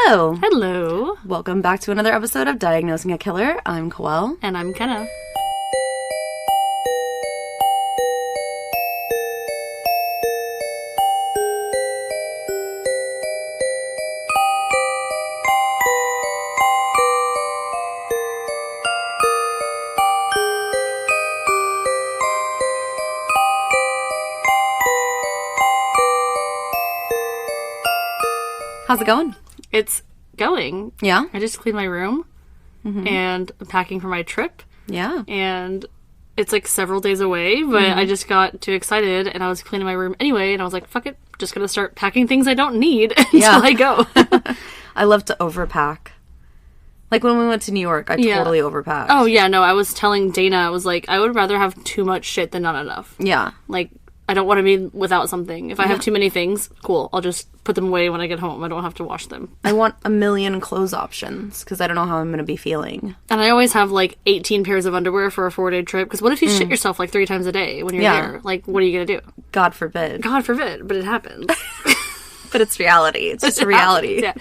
Hello. Hello. Welcome back to another episode of Diagnosing a Killer. I'm Koelle. And I'm Kenna. How's it going? It's going. Yeah? I just cleaned my room and I'm packing for my trip. Yeah. And it's like several days away, but I just got too excited and I was cleaning my room anyway and I was like, fuck it, I'm just gonna start packing things I don't need until I go. I love to overpack. Like when we went to New York, I totally overpacked. Oh yeah, no, I was telling Dana, I was like, I would rather have too much shit than not enough. Yeah. Like, I don't want to be without something. If I have too many things, cool. I'll just put them away when I get home. I don't have to wash them. I want a million clothes options because I don't know how I'm going to be feeling. And I always have like 18 pairs of underwear for a 4-day trip. Because what if you shit yourself like 3 times a day when you're there? Like, what are you going to do? God forbid. God forbid, but it happens. But it's reality. It's just a reality. Yeah.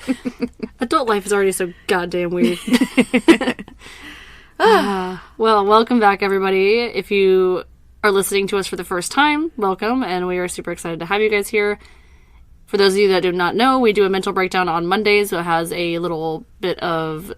Adult life is already so goddamn weird. Well, welcome back, everybody. If you are listening to us for the first time, welcome, and we are super excited to have you guys here. For those of you that do not know, we do a mental breakdown on Mondays that has a little bit of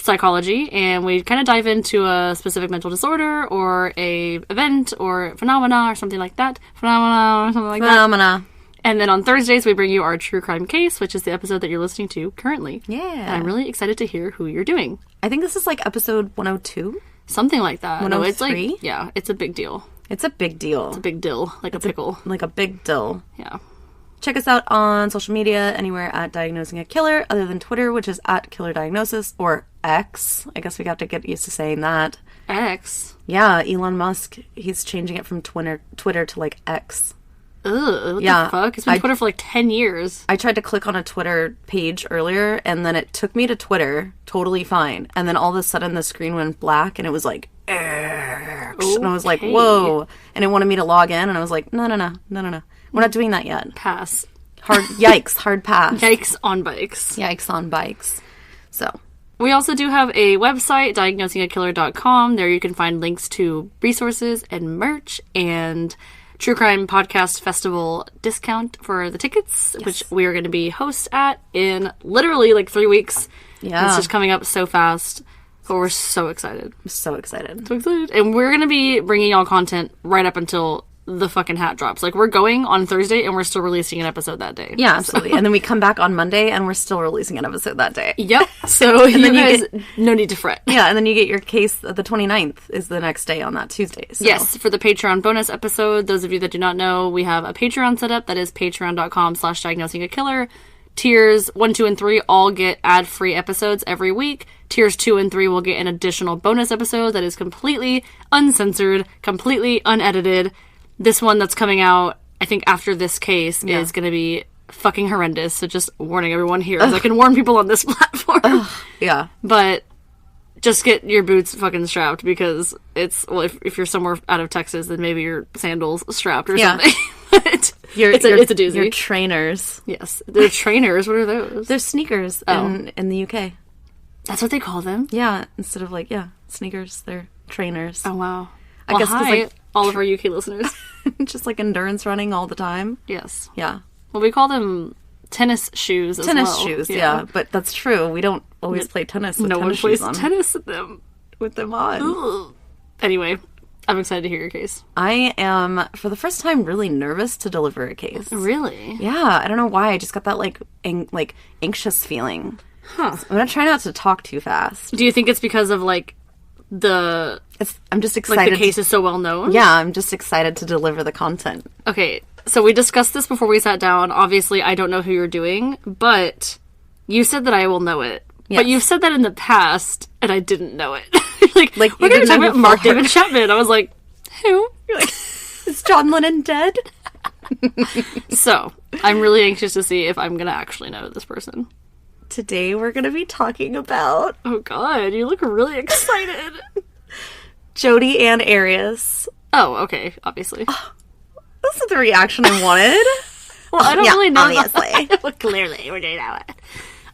psychology, and we kind of dive into a specific mental disorder or a event or phenomena or something like that. Phenomena. And then on Thursdays, we bring you our true crime case, which is the episode that you're listening to currently. Yeah. And I'm really excited to hear who you're doing. I think this is like episode 102. Something like that. 103? No, it's like, yeah, it's a big deal. It's a big deal. It's a big dill, like a pickle. Like a big dill. Yeah. Check us out on social media, anywhere at Diagnosing a Killer, other than Twitter, which is at Killer Diagnosis, or X. I guess we got to get used to saying that. X? Yeah, Elon Musk, he's changing it from Twitter to like X. Ugh, what the fuck? It's been Twitter for like 10 years. I tried to click on a Twitter page earlier, and then it took me to Twitter, totally fine. And then all of a sudden the screen went black, and it was like, X. Okay. And I was like, whoa. And it wanted me to log in, and I was like, no. We're not doing that yet. Pass. Yikes, hard pass. Yikes on bikes. Yikes on bikes. So. We also do have a website, diagnosingakiller.com. There you can find links to resources and merch and True Crime Podcast Festival discount for the tickets, which we are going to be hosts at in literally like 3 weeks. Yeah. It's just coming up so fast. But we're so excited. So excited. And we're going to be bringing y'all content right up until the fucking hat drops. Like, we're going on Thursday and we're still releasing an episode that day. Yeah, absolutely. And then we come back on Monday and we're still releasing an episode that day. Yep. So you guys, no need to fret. Yeah, and then you get your case, the 29th is the next day on that Tuesday. So. Yes, for the Patreon bonus episode. Those of you that do not know, we have a Patreon set up. That is patreon.com/diagnosingakiller. Tiers 1, 2, and 3 all get ad-free episodes every week. Tiers 2 and 3 will get an additional bonus episode that is completely uncensored, completely unedited. This one that's coming out, I think after this case, is going to be fucking horrendous. So just warning everyone here. I can warn people on this platform. Yeah. But just get your boots fucking strapped because it's, well, if you're somewhere out of Texas, then maybe your sandals strapped or something. But it's a doozy. Your trainers. Yes. They're trainers. What are those? They're sneakers in the UK. That's what they call them? Yeah. Instead of sneakers, they're trainers. Oh, wow. I guess hi, all of our UK listeners. Just like endurance running all the time. Yes. Yeah. Well, we call them tennis shoes as well. Tennis shoes, yeah. But that's true. We don't always play tennis with tennis shoes on. No one plays tennis with them on. Ugh. Anyway, I'm excited to hear your case. I am, for the first time, really nervous to deliver a case. Really? Yeah. I don't know why. I just got that, anxious feeling. Huh. I'm going to try not to talk too fast. Do you think it's because of, I'm just excited. The case is so well known? Yeah, I'm just excited to deliver the content. Okay, so we discussed this before we sat down. Obviously, I don't know who you're doing, but you said that I will know it. Yes. But you've said that in the past, and I didn't know it. We're going to talk about Mark David Chapman. I was like, who? You're like, is John Lennon dead? So, I'm really anxious to see if I'm going to actually know this person. Today we're going to be talking about... Oh god, you look really excited. Jodi and Arias. Oh, okay, obviously. This is the reaction I wanted. Well, I don't really know. Obviously. Well, clearly, we're doing that one.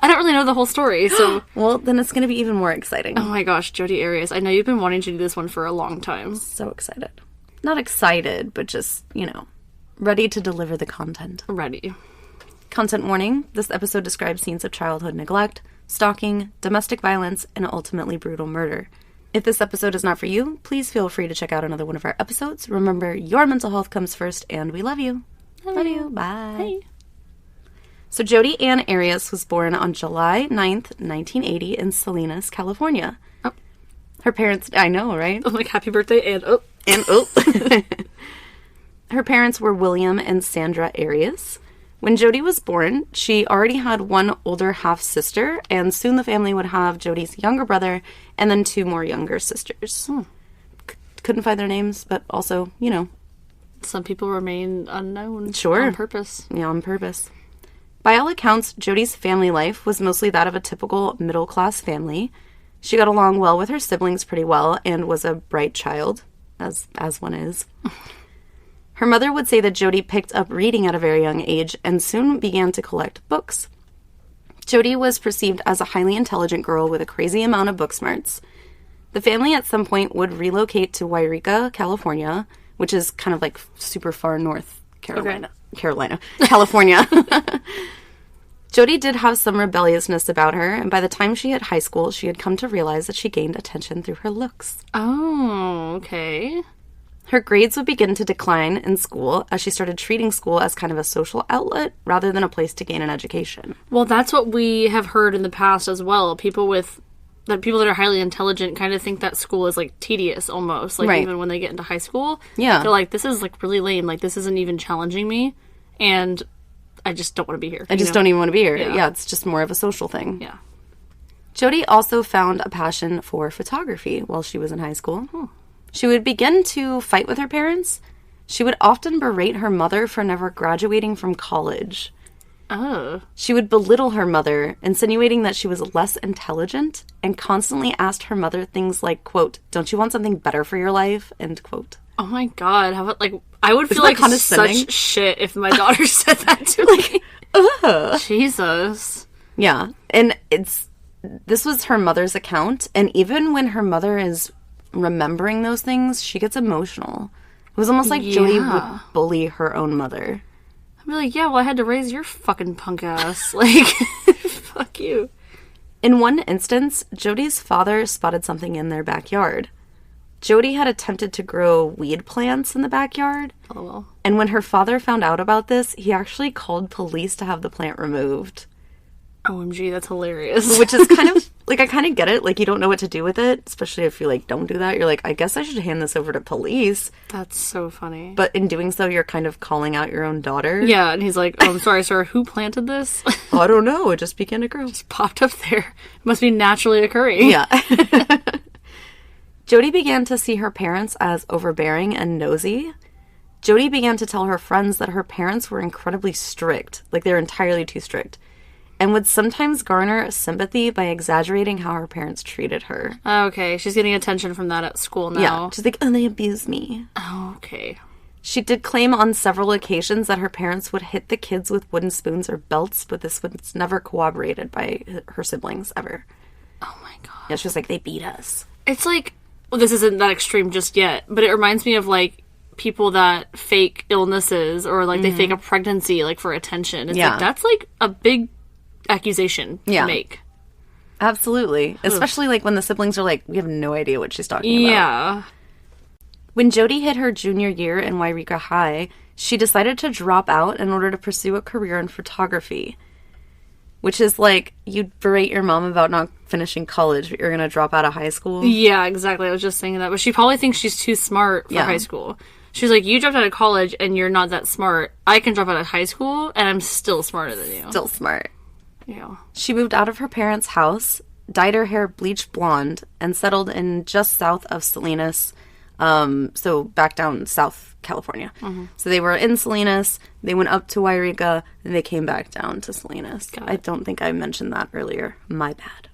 I don't really know the whole story, so... Well, then it's going to be even more exciting. Oh my gosh, Jodi Arias. I know you've been wanting to do this one for a long time. So excited. Not excited, but just, ready to deliver the content. Ready. Content warning. This episode describes scenes of childhood neglect, stalking, domestic violence, and ultimately brutal murder. If this episode is not for you, please feel free to check out another one of our episodes. Remember, your mental health comes first, and we love you. Love you. Bye. Bye. So Jodi Ann Arias was born on July 9th, 1980 in Salinas, California. Oh. Her parents... I know, right? I'm like, happy birthday, and oh. And oh. Her parents were William and Sandra Arias. When Jodi was born, she already had one older half-sister, and soon the family would have Jodi's younger brother and then 2 more younger sisters. Couldn't find their names, but also, Some people remain unknown. Sure. On purpose. Yeah, on purpose. By all accounts, Jodi's family life was mostly that of a typical middle-class family. She got along well with her siblings pretty well and was a bright child, as one is. Her mother would say that Jodi picked up reading at a very young age and soon began to collect books. Jodi was perceived as a highly intelligent girl with a crazy amount of book smarts. The family at some point would relocate to Yreka, California, which is kind of like super far north California. Jodi did have some rebelliousness about her, and by the time she hit high school, she had come to realize that she gained attention through her looks. Oh, okay. Her grades would begin to decline in school as she started treating school as kind of a social outlet rather than a place to gain an education. Well, that's what we have heard in the past as well. People that are highly intelligent kind of think that school is like tedious almost. Like right. Even when they get into high school. Yeah. They're like, this is like really lame. Like this isn't even challenging me. And I just don't want to be here. I just don't even want to be here. Yeah. It's just more of a social thing. Yeah. Jodi also found a passion for photography while she was in high school. She would begin to fight with her parents. She would often berate her mother for never graduating from college. Oh. She would belittle her mother, insinuating that she was less intelligent, and constantly asked her mother things like, quote, "Don't you want something better for your life?" End quote. Oh my god. How about, like, I would feel Isn't that like such shit if my daughter said that to me. Ugh. Jesus. Yeah. And this was her mother's account, and even when her mother is remembering those things, she gets emotional. It was almost like Jodi would bully her own mother. I'd be like, yeah, well, I had to raise your fucking punk ass. Like, fuck you. In one instance, Jodi's father spotted something in their backyard. Jodi had attempted to grow weed plants in the backyard. LOL. And when her father found out about this, he actually called police to have the plant removed. OMG, that's hilarious. Which is kind of, like, I kind of get it. Like, you don't know what to do with it, especially if you, like, don't do that. You're like, I guess I should hand this over to police. That's so funny. But in doing so, you're kind of calling out your own daughter. Yeah, and he's like, oh, I'm sorry, sir, who planted this? I don't know. It just began to grow. Just popped up there. It must be naturally occurring. Yeah. Jodi began to see her parents as overbearing and nosy. Jodi began to tell her friends that her parents were incredibly strict. Like, they're entirely too strict. And would sometimes garner sympathy by exaggerating how her parents treated her. Okay, she's getting attention from that at school now. Yeah, she's like, oh, they abused me. Oh, okay. She did claim on several occasions that her parents would hit the kids with wooden spoons or belts, but this was never corroborated by her siblings, ever. Oh my god. Yeah, she was like, they beat us. It's like, well, this isn't that extreme just yet, but it reminds me of, like, people that fake illnesses or, like, they fake a pregnancy, like, for attention. It's like, that's, like, a big accusation to make. Absolutely. Especially like when the siblings are like, we have no idea what she's talking about. Yeah. When Jodi hit her junior year in Yreka High, she decided to drop out in order to pursue a career in photography. Which is like, you berate your mom about not finishing college, but you're going to drop out of high school. Yeah, exactly. I was just saying that. But she probably thinks she's too smart for high school. She's like, you dropped out of college and you're not that smart. I can drop out of high school and I'm still smarter than you. Still smart. Yeah. She moved out of her parents' house, dyed her hair bleach blonde, and settled in just south of Salinas, so back down South California. Mm-hmm. So they were in Salinas, they went up to Yreka, and they came back down to Salinas. I don't think I mentioned that earlier. My bad.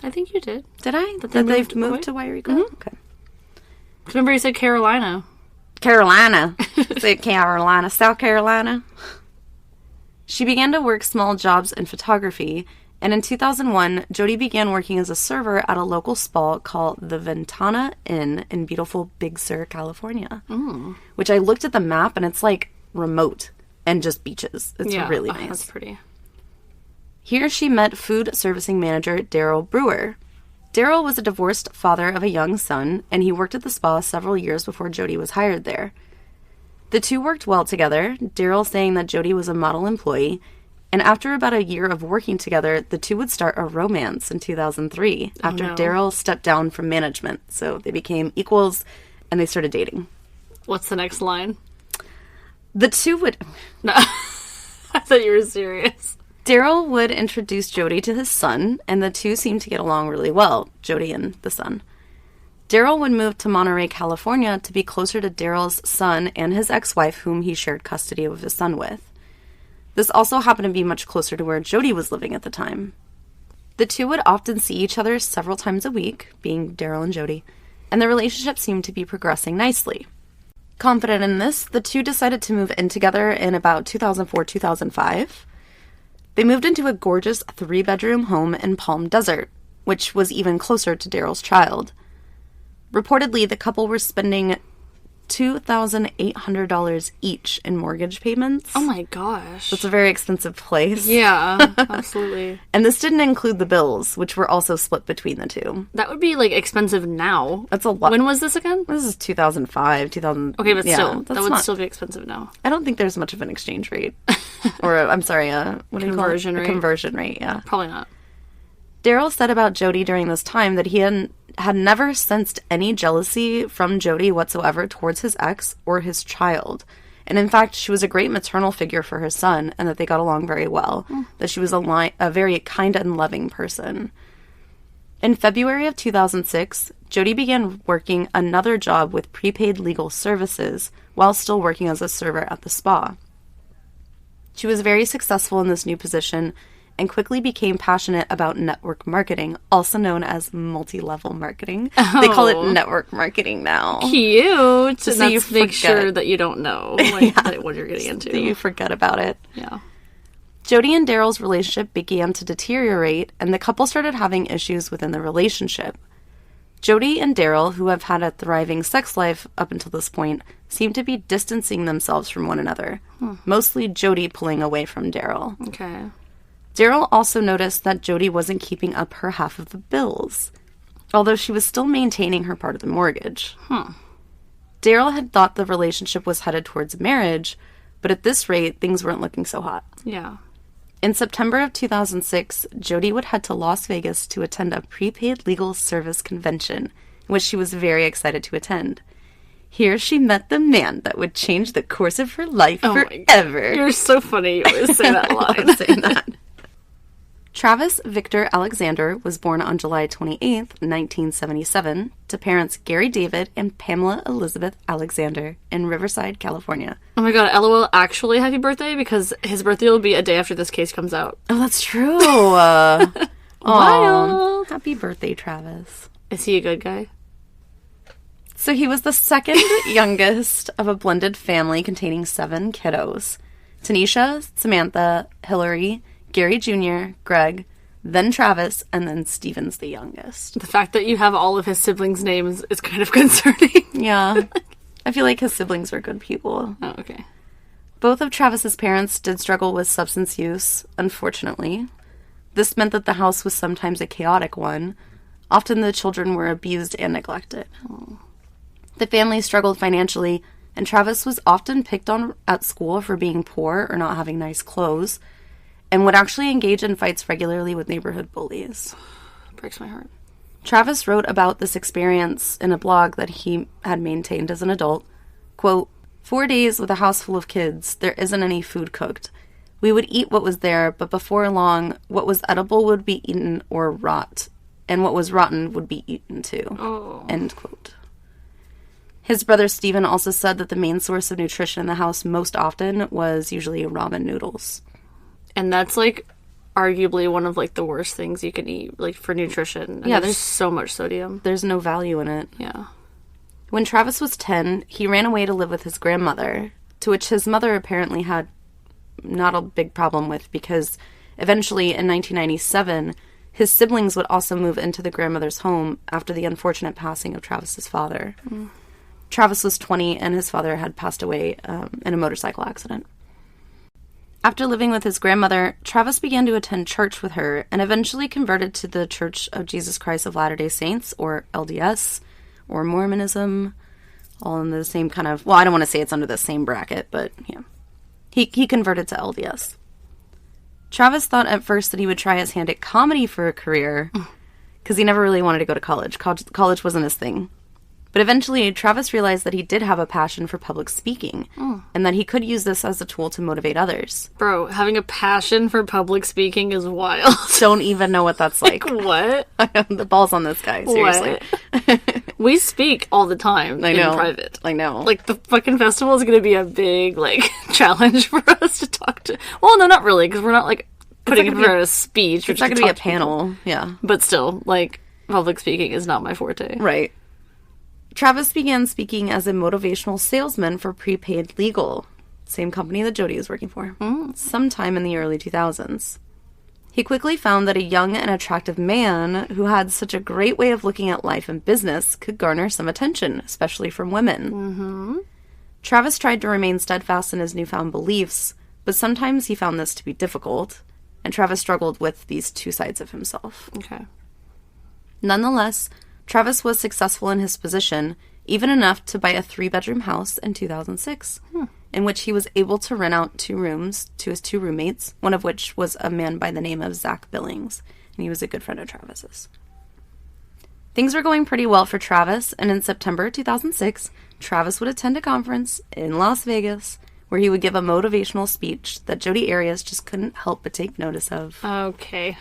I think you did. Did I? That they've moved to Yreka? Mm-hmm. Okay. Remember you said Carolina. Carolina. Say Carolina. South Carolina. She began to work small jobs in photography, And in 2001, Jodi began working as a server at a local spa called the Ventana Inn in beautiful Big Sur, California. Which I looked at the map, and it's like remote and just beaches. It's really nice. That's pretty. Here she met food servicing manager Daryl Brewer. Daryl was a divorced father of a young son, and he worked at the spa several years before Jodi was hired there. The two worked well together, Daryl saying that Jodi was a model employee, and after about a year of working together, the two would start a romance in 2003 after Daryl stepped down from management. So they became equals, and they started dating. What's the next line? The two would... No, I thought you were serious. Daryl would introduce Jodi to his son, and the two seemed to get along really well, Jodi and the son. Daryl would move to Monterey, California to be closer to Daryl's son and his ex-wife, whom he shared custody of his son with. This also happened to be much closer to where Jodi was living at the time. The two would often see each other several times a week, being Daryl and Jodi, and the relationship seemed to be progressing nicely. Confident in this, the two decided to move in together in about 2004-2005. They moved into a gorgeous 3-bedroom home in Palm Desert, which was even closer to Daryl's child. Reportedly, the couple were spending $2,800 each in mortgage payments. Oh my gosh. It's a very expensive place. Yeah, absolutely. And this didn't include the bills, which were also split between the two. That would be, like, expensive now. That's a lot. When was this again? This is 2005, 2000. Okay, but yeah, still, that would still be expensive now. I don't think there's much of an exchange rate. Or, I'm sorry, what do you call it? Conversion rate. A conversion rate, yeah. Probably not. Daryl said about Jodi during this time that he had never sensed any jealousy from Jodi whatsoever towards his ex or his child. And in fact, she was a great maternal figure for her son, and that they got along very well. That she was a very kind and loving person. In February of 2006, Jodi began working another job with prepaid legal services while still working as a server at the spa. She was very successful in this new position and quickly became passionate about network marketing, also known as multi-level marketing. Oh. They call it network marketing now. Cute! So that's make sure that you don't know what you're getting into. So you forget about it. Yeah. Jodi and Daryl's relationship began to deteriorate, and the couple started having issues within the relationship. Jodi and Daryl, who have had a thriving sex life up until this point, seem to be distancing themselves from one another. Mostly Jodi pulling away from Daryl. Okay. Daryl also noticed that Jodi wasn't keeping up her half of the bills, although she was still maintaining her part of the mortgage. Daryl had thought the relationship was headed towards marriage, but at this rate, things weren't looking so hot. Yeah. In September of 2006, Jodi would head to Las Vegas to attend a prepaid legal service convention, which she was very excited to attend. Here she met the man that would change the course of her life forever. You're so funny. You always say that line. I love saying that. Travis Victor Alexander was born on July 28th, 1977, to parents Gary David and Pamela Elizabeth Alexander in Riverside, California. Oh my god, LOL, actually happy birthday, because his birthday will be a day after this case comes out. Oh, that's true. Wild. Happy birthday, Travis. Is he a good guy? So he was the second youngest of a blended family containing 7 kiddos. Tanisha, Samantha, Hillary, Gary Jr., Greg, then Travis, and then Steven's the youngest. The fact that you have all of his siblings' names is kind of concerning. Yeah. I feel like his siblings were good people. Oh, okay. Both of Travis's parents did struggle with substance use, unfortunately. This meant that the house was sometimes a chaotic one. Often the children were abused and neglected. Oh. The family struggled financially, and Travis was often picked on at school for being poor or not having nice clothes, and would actually engage in fights regularly with neighborhood bullies. Breaks my heart. Travis wrote about this experience in a blog that he had maintained as an adult. Quote, 4 days with a house full of kids, there isn't any food cooked. We would eat what was there, but before long, what was edible would be eaten or rot, and what was rotten would be eaten too. Oh. End quote. His brother Steven also said that the main source of nutrition in the house most often was usually ramen noodles. And that's, like, arguably one of, like, the worst things you can eat, like, for nutrition. And yeah, there's so much sodium. There's no value in it. Yeah. When Travis was 10, he ran away to live with his grandmother, to which his mother apparently had not a big problem with because Eventually, in 1997, his siblings would also move into the grandmother's home after the unfortunate passing of Travis's father. Travis was 20, and his father had passed away in a motorcycle accident. After living with his grandmother, Travis began to attend church with her and eventually converted to the Church of Jesus Christ of Latter-day Saints, or LDS, or Mormonism, all in the same kind of... Well, I don't want to say it's under the same bracket, but yeah. He converted to LDS. Travis thought at first that he would try his hand at comedy for a career, because he never really wanted to go to college. College wasn't his thing. But eventually, Travis realized that he did have a passion for public speaking, and that he could use this as a tool to motivate others. Bro, having a passion for public speaking is wild. Don't even know what that's like. What? The ball's on this guy, seriously. We speak all the time in private. I know. Like, the fucking festival is going to be a big, like, challenge for us to talk to. Well, no, not really, because we're not, like, putting in for a speech. It's not going to be a panel, yeah. But still, like, public speaking is not my forte. Right. Travis began speaking as a motivational salesman for Prepaid Legal, same company that Jodi is working for, sometime in the early 2000s. He quickly found that a young and attractive man who had such a great way of looking at life and business could garner some attention, especially from women. Travis tried to remain steadfast in his newfound beliefs, but sometimes he found this to be difficult, and Travis struggled with these two sides of himself. Okay. Nonetheless, Travis was successful in his position, even enough to buy a 3-bedroom house in 2006, in which he was able to rent out 2 rooms to his 2 roommates, one of which was a man by the name of Zach Billings, and he was a good friend of Travis's. Things were going pretty well for Travis, and in September 2006, Travis would attend a conference in Las Vegas where he would give a motivational speech that Jodi Arias just couldn't help but take notice of. Okay.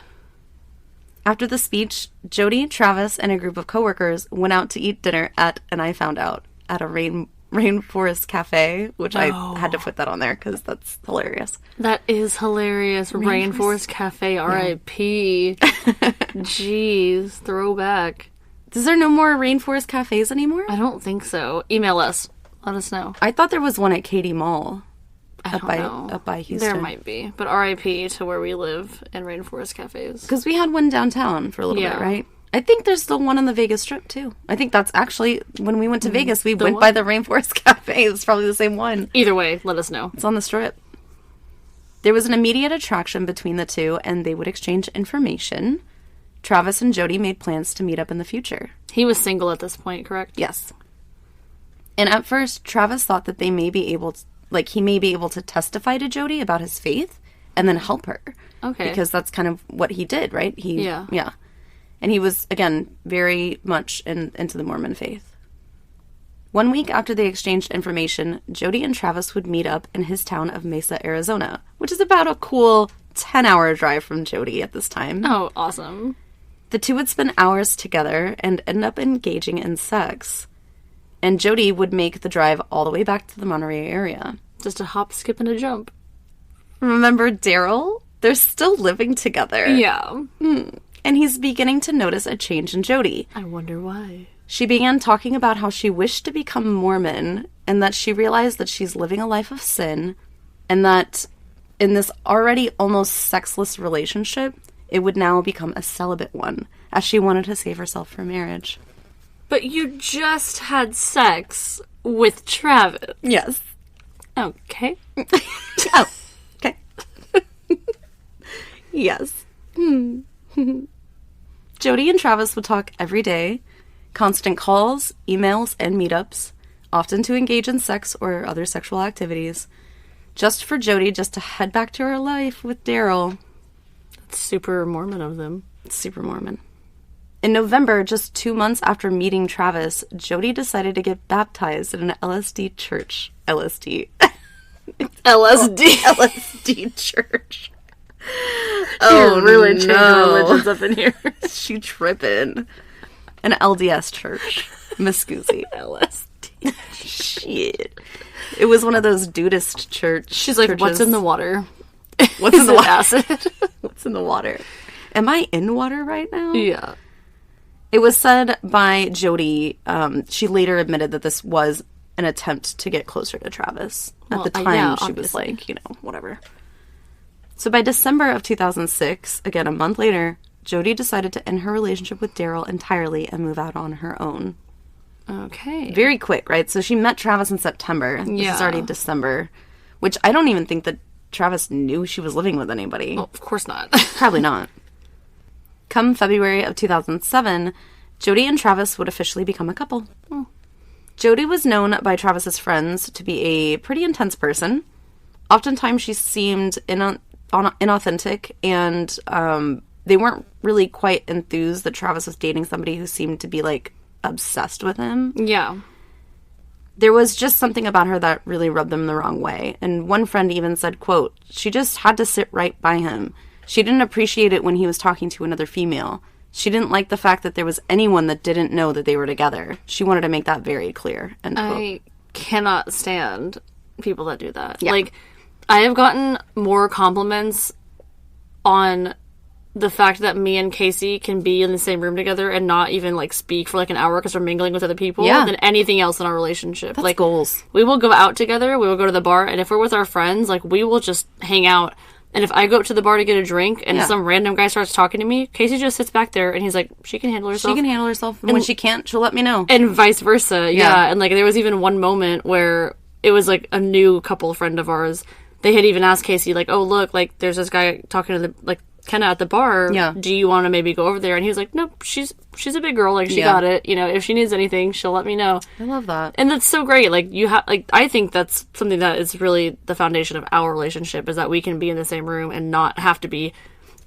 After the speech, Jodi, Travis, and a group of coworkers went out to eat dinner at, and I found out, at a Rainforest Cafe, which I had to put that on there because that's hilarious. That is hilarious. Rainforest Cafe, R.I.P. Jeez, throwback. Is there no more Rainforest Cafes anymore? I don't think so. Email us. Let us know. I thought there was one at Katy Mall. I don't know. Up by Houston. There might be. But R.I.P. to where we live and Rainforest Cafes. Because we had one downtown for a little bit, right? I think there's still one on the Vegas Strip, too. I think that's actually, when we went to Vegas, we went by the Rainforest Cafe. It was probably the same one. Either way, let us know. It's on the Strip. There was an immediate attraction between the two, and they would exchange information. Travis and Jodi made plans to meet up in the future. He was single at this point, correct? Yes. And at first, Travis thought that he may be able to testify to Jodi about his faith and then help her. Okay. Because that's kind of what he did, right? Yeah. And he was, again, very much into the Mormon faith. 1 week after they exchanged information, Jodi and Travis would meet up in his town of Mesa, Arizona, which is about a cool 10-hour drive from Jodi at this time. Oh, awesome. The two would spend hours together and end up engaging in sex. And Jodi would make the drive all the way back to the Monterey area. Just a hop, skip, and a jump. Remember Daryl? They're still living together. Yeah. And he's beginning to notice a change in Jodi. I wonder why. She began talking about how she wished to become Mormon and that she realized that she's living a life of sin and that in this already almost sexless relationship, it would now become a celibate one, as she wanted to save herself for marriage. But you just had sex with Travis. Yes. Okay. Oh, okay. Yes. Jodi and Travis would talk every day, constant calls, emails, and meetups, often to engage in sex or other sexual activities, just for Jodi just to head back to her life with Daryl. That's super Mormon of them. It's super Mormon. In November, just 2 months after meeting Travis, Jodi decided to get baptized at an LSD church. LSD. LSD church. Oh, really changing religions up in here. She tripping. An LDS church. Miss Scoozy. LSD. Shit. It was one of those dudist churches. She's like, what's in the water? What's in the water? Acid? What's in the water? Am I in water right now? Yeah. It was said by Jodi, she later admitted that this was an attempt to get closer to Travis. At the time, she was like, whatever. So by December of 2006, again a month later, Jodi decided to end her relationship with Daryl entirely and move out on her own. Okay. Very quick, right? So she met Travis in September. This is already December, which I don't even think that Travis knew she was living with anybody. Oh, of course not. Probably not. Come February of 2007, Jodi and Travis would officially become a couple. Oh. Jodi was known by Travis's friends to be a pretty intense person. Oftentimes she seemed inauthentic, and they weren't really quite enthused that Travis was dating somebody who seemed to be, like, obsessed with him. Yeah. There was just something about her that really rubbed them the wrong way. And one friend even said, quote, she just had to sit right by him. She didn't appreciate it when he was talking to another female. She didn't like the fact that there was anyone that didn't know that they were together. She wanted to make that very clear. End quote. I cannot stand people that do that. Yeah. Like, I have gotten more compliments on the fact that me and Casey can be in the same room together and not even, like, speak for, like, an hour because we're mingling with other people than anything else in our relationship. That's like, goals. We will go out together, we will go to the bar, and if we're with our friends, like, we will just hang out. And if I go up to the bar to get a drink and some random guy starts talking to me, Casey just sits back there and he's like, she can handle herself. She can handle herself. And when she can't, she'll let me know. And vice versa. Yeah. And, like, there was even one moment where it was, like, a new couple friend of ours. They had even asked Casey, like, oh, look, like, there's this guy talking to the, like, Kenna at the bar. Yeah. Do you want to maybe go over there? And he was like, nope, she's a big girl. Like, she got it. You know, if she needs anything, she'll let me know. I love that. And that's so great. Like, you have, like, I think that's something that is really the foundation of our relationship, is that we can be in the same room and not have to be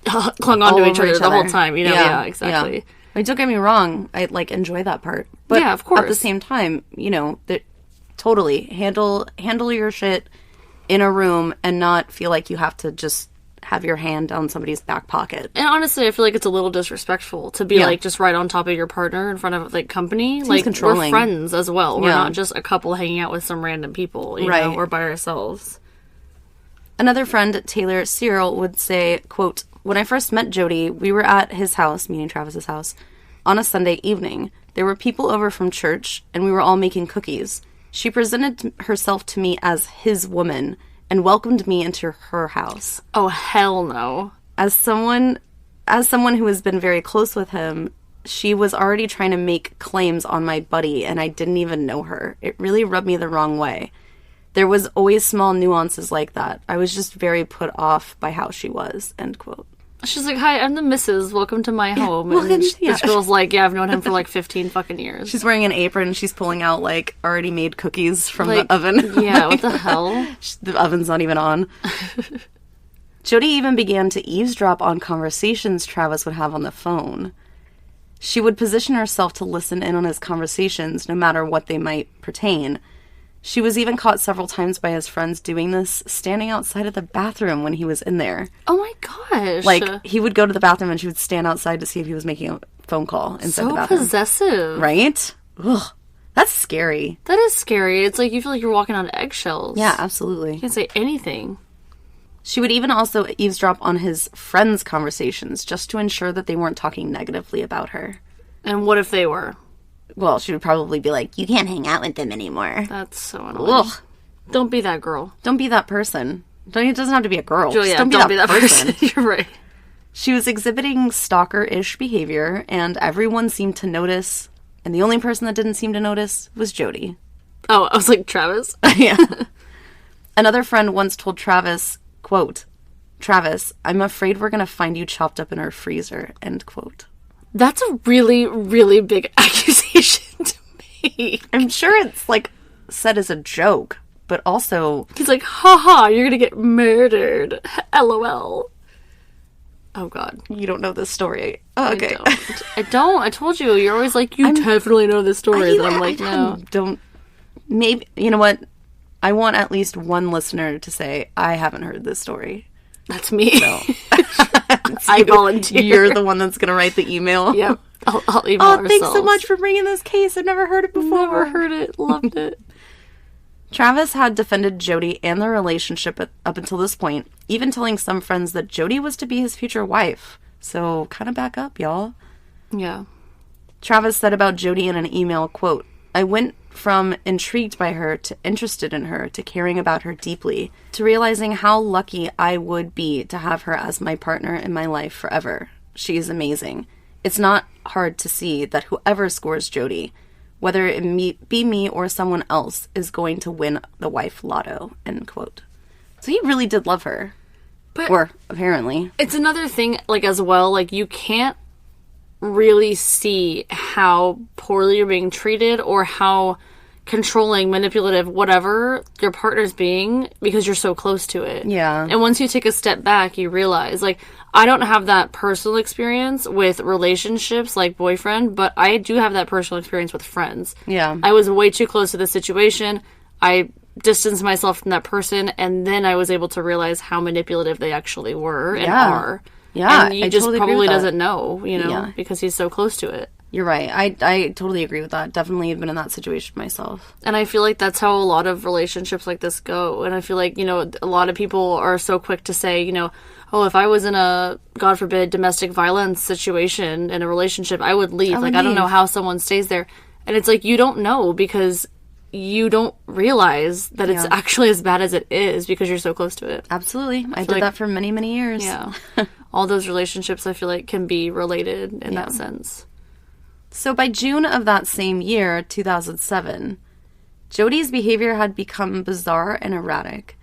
clung on to each other the whole time. You know? Yeah, exactly. Yeah. I mean, don't get me wrong. I, like, enjoy that part. But yeah, of course. At the same time, you know, that totally handle your shit in a room and not feel like you have to just have your hand on somebody's back pocket. And honestly, I feel like it's a little disrespectful to be like just right on top of your partner in front of, like, company. Seems like controlling. We're friends as well. We're not just a couple hanging out with some random people, you know, or by ourselves. Another friend, Taylor Cyril, would say, quote, when I first met Jodi, we were at his house, meaning Travis's house, on a Sunday evening. There were people over from church, and we were all making cookies. She presented herself to me as his woman and welcomed me into her house. Oh, hell no. As someone who has been very close with him, she was already trying to make claims on my buddy, and I didn't even know her. It really rubbed me the wrong way. There was always small nuances like that. I was just very put off by how she was, end quote. She's like, hi, I'm the missus. Welcome to my home. And this girl's like, yeah, I've known him for like 15 fucking years. She's wearing an apron. She's pulling out, like, already made cookies from the oven. Yeah, what the hell? The oven's not even on. Jodi even began to eavesdrop on conversations Travis would have on the phone. She would position herself to listen in on his conversations, no matter what they might pertain. She was even caught several times by his friends doing this, standing outside of the bathroom when he was in there. Oh my gosh. Like, he would go to the bathroom and she would stand outside to see if he was making a phone call inside the bathroom. So possessive. Right? Ugh. That's scary. That is scary. It's like you feel like you're walking on eggshells. Yeah, absolutely. You can't say anything. She would even also eavesdrop on his friends' conversations just to ensure that they weren't talking negatively about her. And what if they were? Well, she would probably be like, you can't hang out with them anymore. That's so annoying. Ugh. Don't be that girl. Don't be that person. It doesn't have to be a girl. Julia, just don't be that person. You're right. She was exhibiting stalker-ish behavior, and everyone seemed to notice. And the only person that didn't seem to notice was Jodi. Oh, I was like, Travis? Yeah. Another friend once told Travis, quote, Travis, I'm afraid we're going to find you chopped up in our freezer, end quote. That's a really, really big accusation to make. I'm sure it's, like, said as a joke, but also... He's like, haha, you're gonna get murdered. LOL. Oh, God. You don't know this story. Oh, okay. I don't. I told you. You're always like, you definitely know this story. And I'm like, no. Don't. Maybe, you know what? I want at least one listener to say, I haven't heard this story. That's me. So. I volunteer. You're the one that's going to write the email. Yep. I'll email ourselves. Thanks so much for bringing this case. I've never heard it before. Never heard it. Loved it. Travis had defended Jodi and their relationship up until this point, even telling some friends that Jodi was to be his future wife. So kind of back up, y'all. Yeah. Travis said about Jodi in an email, quote, I went from intrigued by her to interested in her to caring about her deeply to realizing how lucky I would be to have her as my partner in my life forever. She is amazing. It's not hard to see that whoever scores Jodi, whether it be me or someone else, is going to win the wife lotto, end quote. So he really did love her. But or, apparently. It's another thing, like, as well, like, you can't really see how poorly you're being treated or how controlling, manipulative, whatever your partner's being because you're so close to it. Yeah. And once you take a step back, you realize, like, I don't have that personal experience with relationships like boyfriend, but I do have that personal experience with friends. Yeah. I was way too close to the situation. I distanced myself from that person, and then I was able to realize how manipulative they actually were and are. Yeah, and he I just totally probably agree with that. doesn't know, because he's so close to it. You're right. I totally agree with that. Definitely have been in that situation myself. And I feel like that's how a lot of relationships like this go. And I feel like, a lot of people are so quick to say, oh, if I was in a, God forbid, domestic violence situation in a relationship, I would leave. I don't know how someone stays there. And it's like, you don't know because you don't realize that it's actually as bad as it is because you're so close to it. Absolutely. I did that for many, many years. Yeah. All those relationships, I feel like, can be related in that sense. So by June of that same year, 2007, Jodi's behavior had become bizarre and erratic.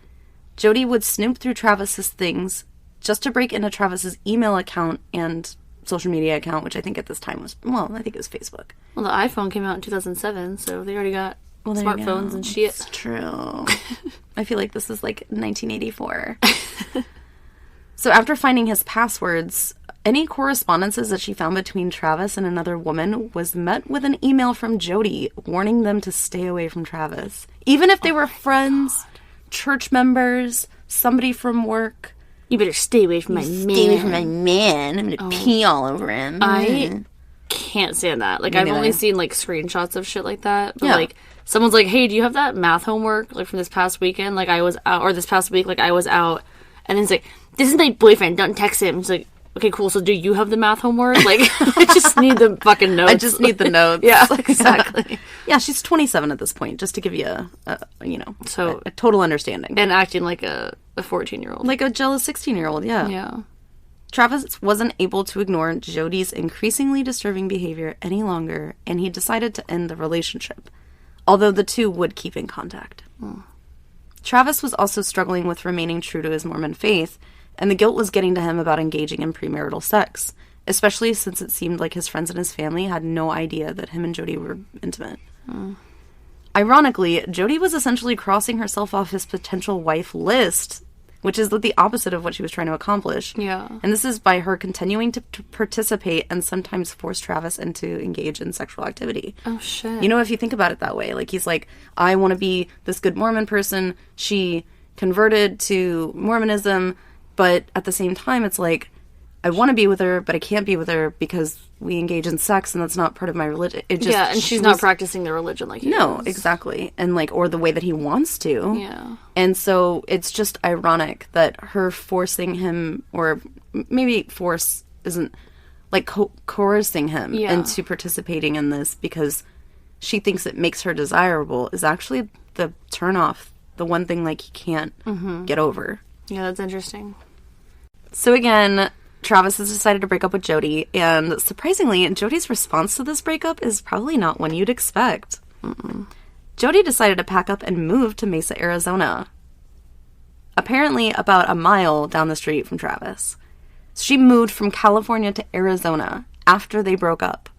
Jodi would snoop through Travis's things just to break into Travis's email account and social media account, which I think at this time was, I think it was Facebook. Well, the iPhone came out in 2007, so they already got smartphones and shit. It's true. I feel like this is like 1984. So after finding his passwords, any correspondences that she found between Travis and another woman was met with an email from Jodi warning them to stay away from Travis. Even if they were friends, church members, somebody from work. You better stay away from my man. Stay away from my man. I'm going to pee all over him. I can't stand that. Like, I've only seen, like, screenshots of shit like that. But, like, someone's like, hey, do you have that math homework, like, from this past weekend? Like, I was out, or this past week, like, I was out. And then it's like, this is my boyfriend. Don't text him. It's like, okay, cool. So do you have the math homework? Like, I just need the fucking notes. I just need the notes. Yeah, exactly. Yeah, she's 27 at this point, just to give you a total understanding. And acting like a 14-year-old. Like a jealous 16-year-old, yeah. Yeah. Travis wasn't able to ignore Jodi's increasingly disturbing behavior any longer, and he decided to end the relationship, although the two would keep in contact. Travis was also struggling with remaining true to his Mormon faith, and the guilt was getting to him about engaging in premarital sex, especially since it seemed like his friends and his family had no idea that him and Jodi were intimate. Ironically, Jodi was essentially crossing herself off his potential wife list, which is the opposite of what she was trying to accomplish. Yeah. And this is by her continuing to participate and sometimes force Travis into engage in sexual activity. Oh, shit. If you think about it that way, like, he's like, I want to be this good Mormon person. She converted to Mormonism, but at the same time, it's like, I want to be with her, but I can't be with her because we engage in sex, and that's not part of my religion. It just, and she's not practicing the religion like he is. Exactly. And, like, or the way that he wants to. Yeah. And so it's just ironic that her forcing him, or maybe force isn't, like, coercing him into participating in this because she thinks it makes her desirable is actually the turnoff, the one thing, like, he can't get over. Yeah, that's interesting. So again, Travis has decided to break up with Jodi, and surprisingly, Jodi's response to this breakup is probably not one you'd expect. Jodi decided to pack up and move to Mesa, Arizona. Apparently about a mile down the street from Travis. She moved from California to Arizona after they broke up.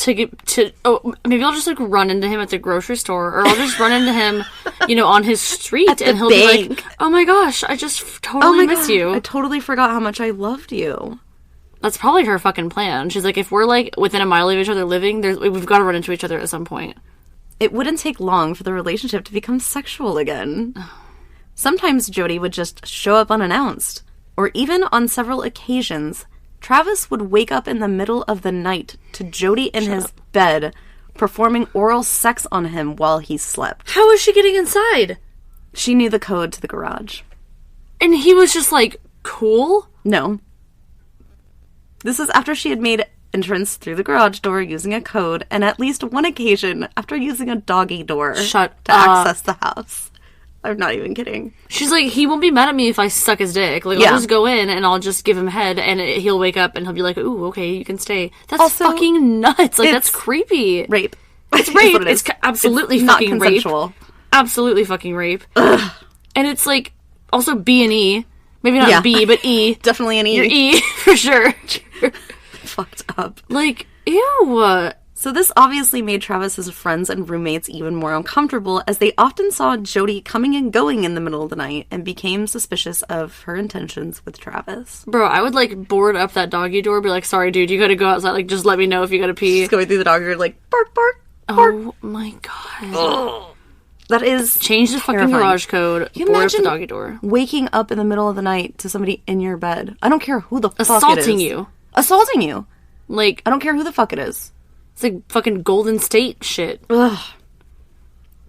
Maybe I'll just, like, run into him at the grocery store, or I'll just run into him, on his street, and he'll be like, oh my gosh, I just totally miss you. I totally forgot how much I loved you. That's probably her fucking plan. She's like, if we're, like, within a mile of each other living, we've got to run into each other at some point. It wouldn't take long for the relationship to become sexual again. Sometimes Jodi would just show up unannounced, or even on several occasions, Travis would wake up in the middle of the night to Jodi in his bed, performing oral sex on him while he slept. How was she getting inside? She knew the code to the garage. And he was just like, cool? No. This is after she had made entrance through the garage door using a code, and at least one occasion after using a doggy door to access the house. I'm not even kidding. She's like, he won't be mad at me if I suck his dick. Like, I'll just go in and I'll just give him head, and he'll wake up and he'll be like, ooh, okay, you can stay. That's also fucking nuts. Like, that's creepy. Rape. It's rape. It's absolutely it's fucking not consensual. Rape. Absolutely fucking rape. Ugh. And it's like, also B and E. Maybe not B, but E. Definitely an E. You're E, for sure. Fucked up. Like, ew. So this obviously made Travis's friends and roommates even more uncomfortable, as they often saw Jodi coming and going in the middle of the night and became suspicious of her intentions with Travis. Bro, I would, like, board up that doggy door, be like, sorry, dude, you gotta go outside. Like, just let me know if you gotta pee. Just going through the doggy door, like, bark, bark, bark. Oh, my God. Ugh. That is Change the terrifying. fucking garage code, you board up the doggy door. Waking up in the middle of the night to somebody in your bed. I don't care who the fuck it is. Assaulting you. Assaulting you. Like, I don't care who the fuck it is. It's like fucking Golden State shit. Ugh.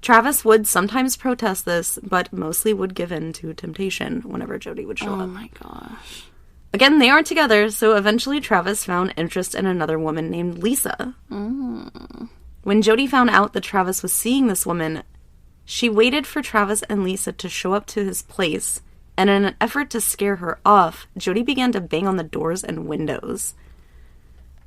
Travis would sometimes protest this, but mostly would give in to temptation whenever Jodi would show up. Oh my gosh. Again, they aren't together, so eventually Travis found interest in another woman named Lisa. When Jodi found out that Travis was seeing this woman, she waited for Travis and Lisa to show up to his place, and in an effort to scare her off, Jodi began to bang on the doors and windows.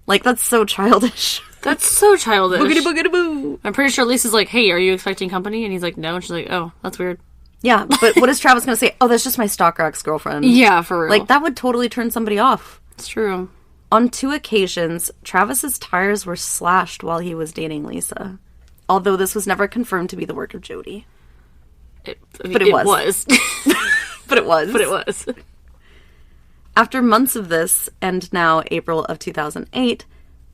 Like, that's so childish. That's so childish. Boogity boogity boo. I'm pretty sure Lisa's like, hey, are you expecting company? And he's like, no. And she's like, oh, that's weird. Yeah, but what is Travis going to say? Oh, that's just my stalker ex-girlfriend. Yeah, for real. Like, that would totally turn somebody off. It's true. On 2 occasions, Travis's tires were slashed while he was dating Lisa. Although this was never confirmed to be the work of Jodi. But it was. But it was. But it was. After months of this, and now April of 2008,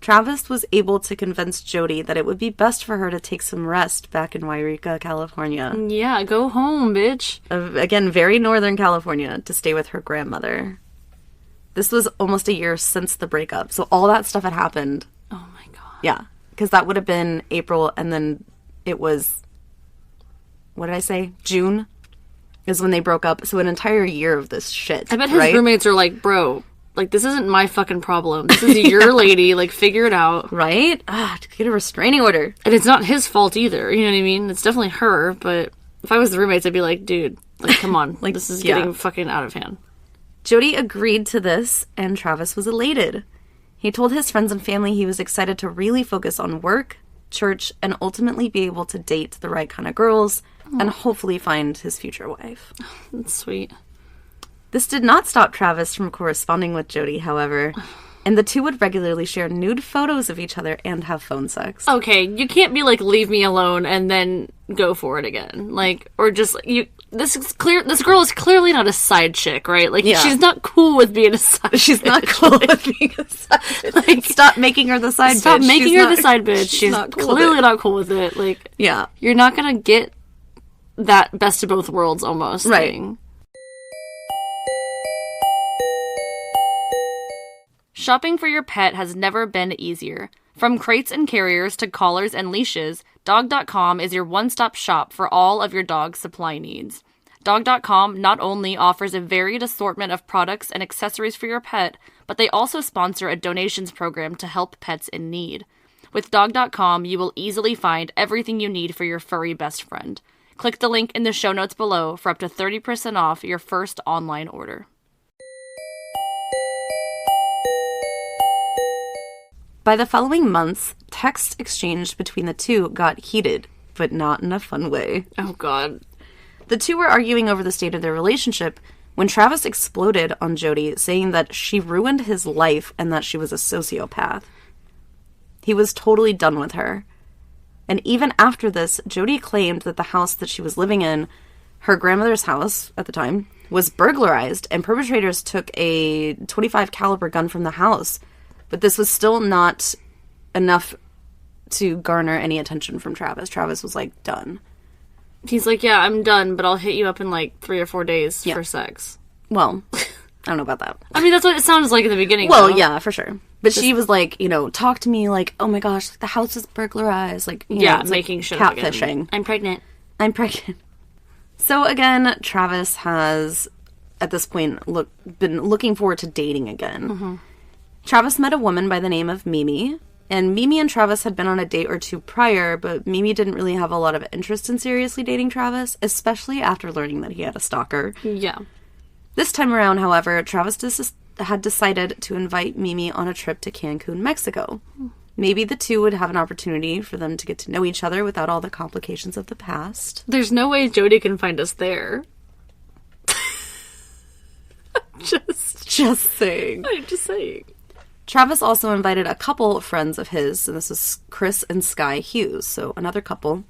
Travis was able to convince Jodi that it would be best for her to take some rest back in Wairika, California. Yeah, go home, bitch. Again, very northern California, to stay with her grandmother. This was almost a year since the breakup, so all that stuff had happened. Oh my god. Yeah, because that would have been April, and then it was, what did I say? June is when they broke up, so an entire year of this shit. I bet his roommates are like, bro, like, this isn't my fucking problem. This is your lady. Like, figure it out. Right? To get a restraining order. And it's not his fault either. You know what I mean? It's definitely her, but if I was the roommates, I'd be like, dude, like, come on. Like, this is getting fucking out of hand. Jodi agreed to this, and Travis was elated. He told his friends and family he was excited to really focus on work, church, and ultimately be able to date the right kind of girls and hopefully find his future wife. That's sweet. This did not stop Travis from corresponding with Jodi, however, and the two would regularly share nude photos of each other and have phone sex. Okay, you can't be like, leave me alone and then go for it again. Like, or just, this girl is clearly not a side chick, right? Like, she's not cool with being a side bitch. She's not cool with being a side bitch. Like, stop making her the side bitch. Stop making her the side bitch. She's clearly not cool with it. Like, yeah. You're not gonna get that best of both worlds almost thing. Shopping for your pet has never been easier. From crates and carriers to collars and leashes, Dog.com is your one-stop shop for all of your dog's supply needs. Dog.com not only offers a varied assortment of products and accessories for your pet, but they also sponsor a donations program to help pets in need. With Dog.com, you will easily find everything you need for your furry best friend. Click the link in the show notes below for up to 30% off your first online order. By the following months, text exchange between the two got heated, but not in a fun way. Oh, God. The two were arguing over the state of their relationship when Travis exploded on Jodi, saying that she ruined his life and that she was a sociopath. He was totally done with her. And even after this, Jodi claimed that the house that she was living in, her grandmother's house at the time, was burglarized, and perpetrators took a .25 caliber gun from the house. But this was still not enough to garner any attention from Travis. Travis was like, done. He's like, yeah, I'm done, but I'll hit you up in like 3 or 4 days for sex. Well, I don't know about that. I mean, that's what it sounds like at the beginning. Well, though. yeah, for sure. But she was like, talk to me like, oh my gosh, the house is burglarized. Like, making like shit catfishing. I'm pregnant. So again, Travis has, at this point, been looking forward to dating again. Travis met a woman by the name of Mimi, and Mimi and Travis had been on a date or two prior, but Mimi didn't really have a lot of interest in seriously dating Travis, especially after learning that he had a stalker. Yeah. This time around, however, Travis had decided to invite Mimi on a trip to Cancun, Mexico. Maybe the two would have an opportunity for them to get to know each other without all the complications of the past. There's no way Jodi can find us there. Just saying. I'm just saying. Travis also invited a couple of friends of his, and this is Chris and Sky Hughes, so another couple.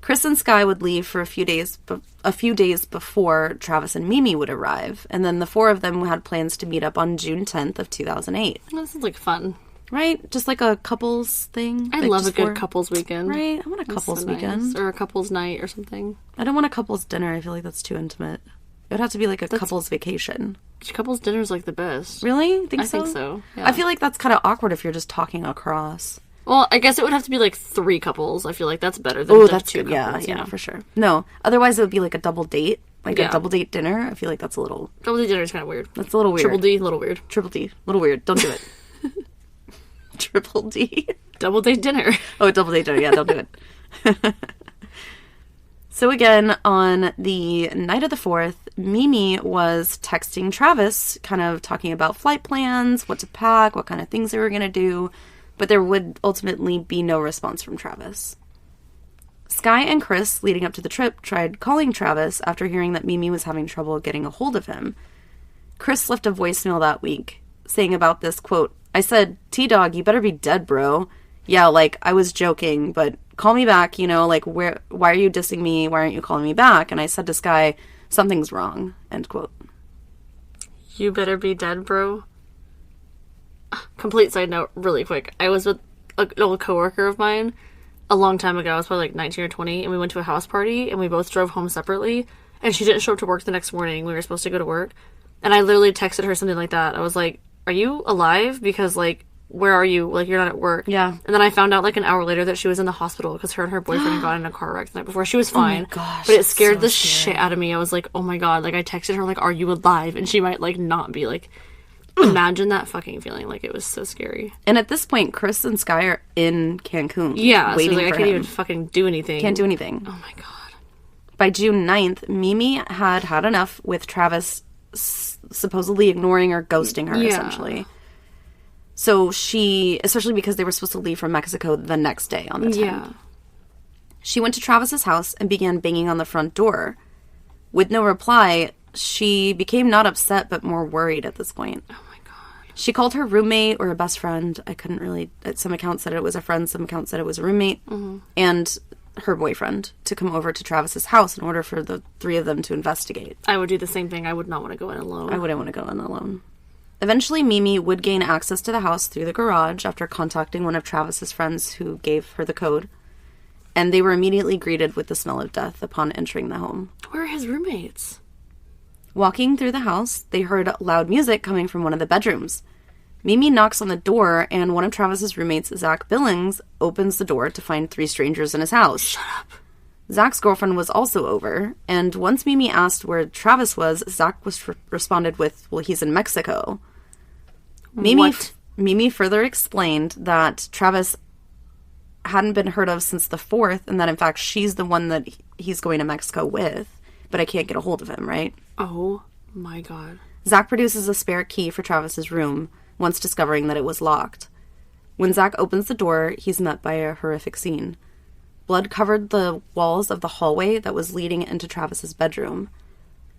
Chris and Sky would leave for a few days before Travis and Mimi would arrive, and then the four of them had plans to meet up on June 10th of 2008. That sounds like fun. Right? Just like a couples thing. I love a good couples weekend. Right? I want a couples weekend. Nice. Or a couples night or something. I don't want a couples dinner. I feel like that's too intimate. It would have to be like a couples vacation. Couples dinner's like the best. Really? I think so. Yeah. I feel like that's kind of awkward if you're just talking across. Well, I guess it would have to be like 3 couples. I feel like that's better than that's 2 good. couples. Yeah, for sure. No, otherwise it would be like a double date. Like a double date dinner. I feel like that's a little... Double date dinner is kind of weird. That's a little weird. Triple D, a little weird. Triple D, a little weird. Don't do it. Triple D. Double date dinner. Oh, double date dinner. Yeah, don't do it. So again, on the night of the 4th, Mimi was texting Travis, kind of talking about flight plans, what to pack, what kind of things they were going to do, but there would ultimately be no response from Travis. Sky and Chris, leading up to the trip, tried calling Travis after hearing that Mimi was having trouble getting a hold of him. Chris left a voicemail that week, saying about this, quote, I said, T-Dog, you better be dead, bro. Yeah, like, I was joking, but call me back, like, why are you dissing me? Why aren't you calling me back? And I said to Sky, something's wrong, end quote. You better be dead, bro. Complete side note, really quick. I was with an old coworker of mine a long time ago. I was probably like 19 or 20, and we went to a house party, and we both drove home separately, and she didn't show up to work the next morning. We were supposed to go to work, and I literally texted her something like that. I was like, are you alive? Because, like, where are you? Like, you're not at work. Yeah. And then I found out, like, an hour later that she was in the hospital because her and her boyfriend had gotten in a car wreck the night before. She was fine. Oh my gosh. But it scared the shit out of me. I was like, oh my god. Like, I texted her, like, are you alive? And she might, like, not be. Like, imagine that fucking feeling. Like, it was so scary. And at this point, Chris and Sky are in Cancun. Yeah. Waiting so, like, for I can't him. even fucking do anything. Can't do anything. Oh my god. By June 9th, Mimi had had enough with Travis supposedly ignoring or ghosting her, essentially. So she, especially because they were supposed to leave from Mexico the next day on the 10th. Yeah. She went to Travis's house and began banging on the front door. With no reply, she became not upset but more worried at this point. Oh my god. She called her roommate or a best friend. I couldn't really, some accounts said it was a friend, some accounts said it was a roommate. Mm-hmm. And her boyfriend to come over to Travis's house in order for the 3 of them to investigate. I would do the same thing. I would not want to go in alone. I wouldn't want to go in alone. Eventually, Mimi would gain access to the house through the garage after contacting one of Travis's friends who gave her the code. And they were immediately greeted with the smell of death upon entering the home. Where are his roommates? Walking through the house, they heard loud music coming from one of the bedrooms. Mimi knocks on the door, and one of Travis's roommates, Zach Billings, opens the door to find 3 strangers in his house. Shut up. Zach's girlfriend was also over, and once Mimi asked where Travis was, Zach responded with, well, he's in Mexico. Mimi further explained that Travis hadn't been heard of since the 4th, and that, in fact, she's the one that he's going to Mexico with, but I can't get a hold of him, right? Oh, my God. Zach produces a spare key for Travis's room, once discovering that it was locked. When Zach opens the door, he's met by a horrific scene. Blood covered the walls of the hallway that was leading into Travis's bedroom.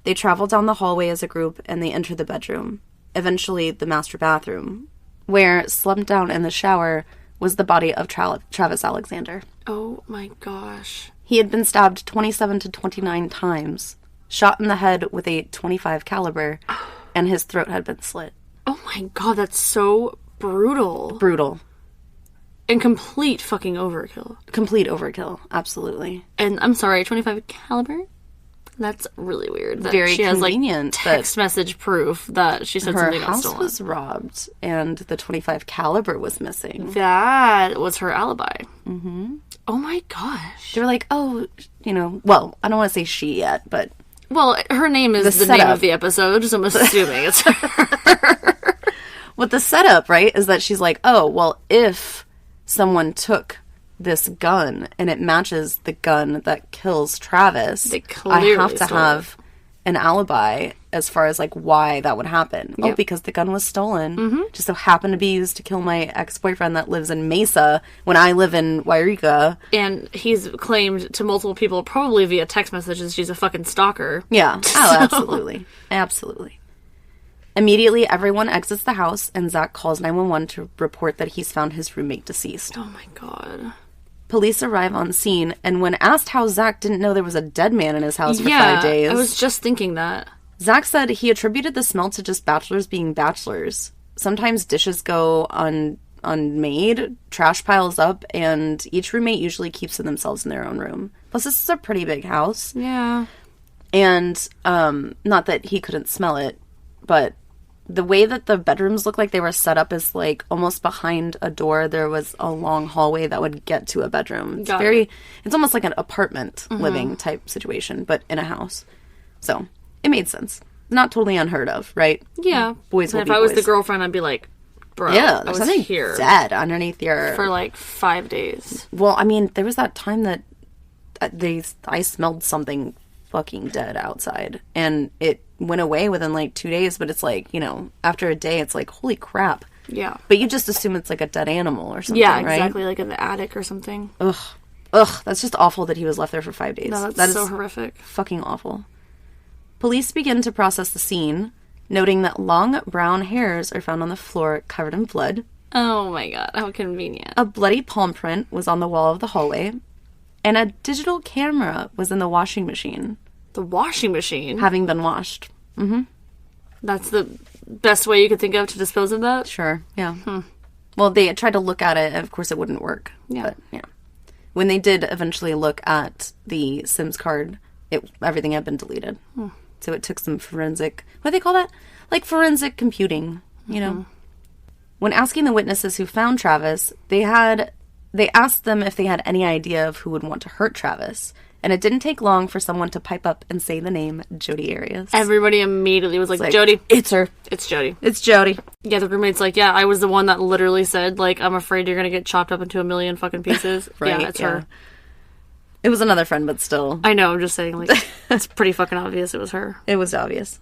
They travel down the hallway as a group, and they enter the bedroom. Eventually, the master bathroom, where, slumped down in the shower, was the body of Travis Alexander. Oh my gosh. He had been stabbed 27 to 29 times, shot in the head with a .25 caliber, and his throat had been slit. Oh my god, that's so brutal. Brutal. And complete fucking overkill. Complete overkill, absolutely. And I'm sorry, 25 caliber? That's really weird. That Very she convenient. Has, like, text message proof that she said something got her house stolen. was robbed, and the .25 caliber was missing. That was her alibi. Mm-hmm. Oh my gosh. They were like, oh, well, I don't want to say she yet, but... Well, her name is the name of the episode, so I'm assuming it's her. What the setup, right, is that she's like, oh, well, if someone took this gun and it matches the gun that kills Travis, I have to have an alibi as far as, like, why that would happen. Yep. Oh, because the gun was stolen. Just so happened to be used to kill my ex-boyfriend that lives in Mesa when I live in Wairika. And he's claimed to multiple people, probably via text messages, she's a fucking stalker. Yeah. Oh, absolutely. Absolutely. Immediately, everyone exits the house, and Zach calls 911 to report that he's found his roommate deceased. Oh, my God. Police arrive on scene, and when asked how Zach didn't know there was a dead man in his house for 5 days... I was just thinking that. Zach said he attributed the smell to just bachelors being bachelors. Sometimes dishes go unmade, trash piles up, and each roommate usually keeps to themselves in their own room. Plus, this is a pretty big house. Yeah. And, not that he couldn't smell it, but the way that the bedrooms looked like they were set up is, like, almost behind a door, there was a long hallway that would get to a bedroom. It's almost like an apartment living type situation, but in a house. So, it made sense. Not totally unheard of, right? Yeah. Boys will be boys. If I was the girlfriend, I'd be like, bro, yeah, I there's was something here dead underneath your... for, like, 5 days. Well, I mean, there was that time that I smelled something fucking dead outside, and it went away within, like, 2 days, but it's like, you know, after a day, it's like, holy crap. Yeah. But you just assume it's, like, a dead animal or something, yeah, right? exactly, like in the attic or something. Ugh, that's just awful that he was left there for 5 days. No, that so is horrific. Fucking awful. Police begin to process the scene, noting that long brown hairs are found on the floor covered in blood. Oh my God, how convenient. A bloody palm print was on the wall of the hallway, and a digital camera was in the washing machine. The washing machine? Having been washed. Mm-hmm. That's the best way you could think of to dispose of that? Sure, yeah. Well, they tried to look at it, and of course it wouldn't work. Yeah. But, yeah. When they did eventually look at the Sims card, everything had been deleted. So it took some forensic... What do they call that? Like forensic computing, you know? When asking the witnesses who found Travis, they asked them if they had any idea of who would want to hurt Travis. And it didn't take long for someone to pipe up and say the name Jodi Arias. Everybody immediately was like, Jodi. It's her. It's Jodi. It's Jodi. Yeah, the roommate's like, yeah, I was the one that literally said, like, I'm afraid you're going to get chopped up into a million fucking pieces. Right, yeah, it's her. It was another friend, but still. I know, I'm just saying, like, it's pretty fucking obvious it was her. It was obvious.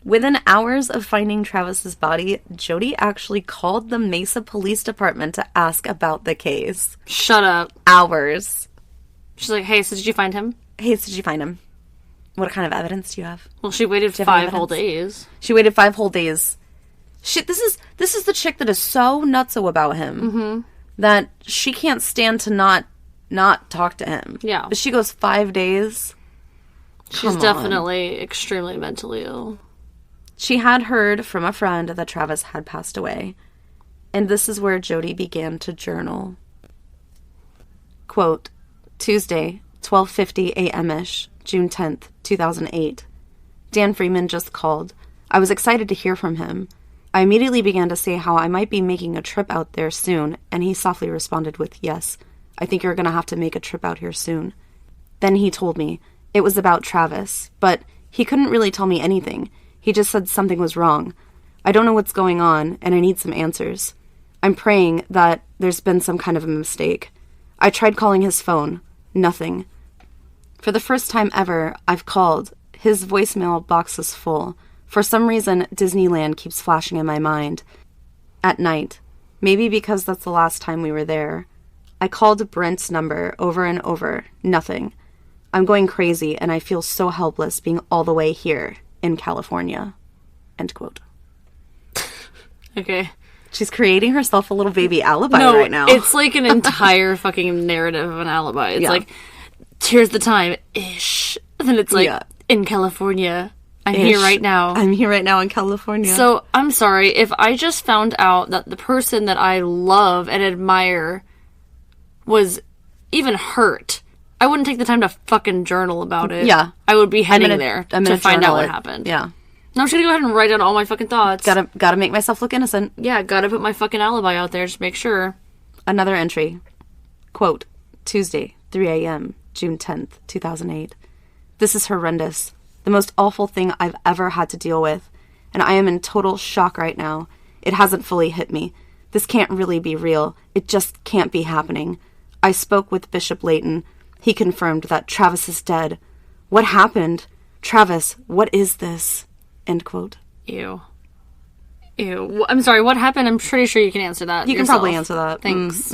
Within hours of finding Travis's body, Jodi actually called the Mesa Police Department to ask about the case. Shut up. Hours. She's like, hey, so did you find him? Hey, so did you find him? What kind of evidence do you have? Well, she waited 5 whole days. She waited 5 whole days. Shit, this is the chick that is so nutso about him that she can't stand to not talk to him. Yeah. But she goes 5 days. She's definitely extremely mentally ill. She had heard from a friend that Travis had passed away. And this is where Jodi began to journal. Quote, Tuesday, 12:50 a.m.-ish, June 10th, 2008. Dan Freeman just called. I was excited to hear from him. I immediately began to say how I might be making a trip out there soon, and he softly responded with, yes, I think you're going to have to make a trip out here soon. Then he told me. It was about Travis, but he couldn't really tell me anything. He just said something was wrong. I don't know what's going on, and I need some answers. I'm praying that there's been some kind of a mistake. I tried calling his phone. Nothing. For the first time ever, I've called. His voicemail box is full. For some reason, Disneyland keeps flashing in my mind. At night. Maybe because that's the last time we were there. I called Brent's number over and over. Nothing. I'm going crazy, and I feel so helpless being all the way here in California. End quote. Okay. She's creating herself a little baby alibi right now. It's like an entire fucking narrative of an alibi. It's like, here's the time, ish. And then it's like, in California. I'm here right now. I'm here right now in California. So, I'm sorry, if I just found out that the person that I love and admire was even hurt, I wouldn't take the time to fucking journal about it. Yeah. I would be heading there to find out what happened. Yeah. No, I'm just gonna go ahead and write down all my fucking thoughts. Gotta make myself look innocent. Yeah, gotta put my fucking alibi out there just to make sure. Another entry. Quote, Tuesday, 3 a.m., June 10th, 2008. This is horrendous. The most awful thing I've ever had to deal with. And I am in total shock right now. It hasn't fully hit me. This can't really be real. It just can't be happening. I spoke with Bishop Layton. He confirmed that Travis is dead. What happened? Travis, what is this? End quote. Ew. Ew. I'm sorry, what happened? I'm pretty sure you can answer that. You can probably answer that. Thanks.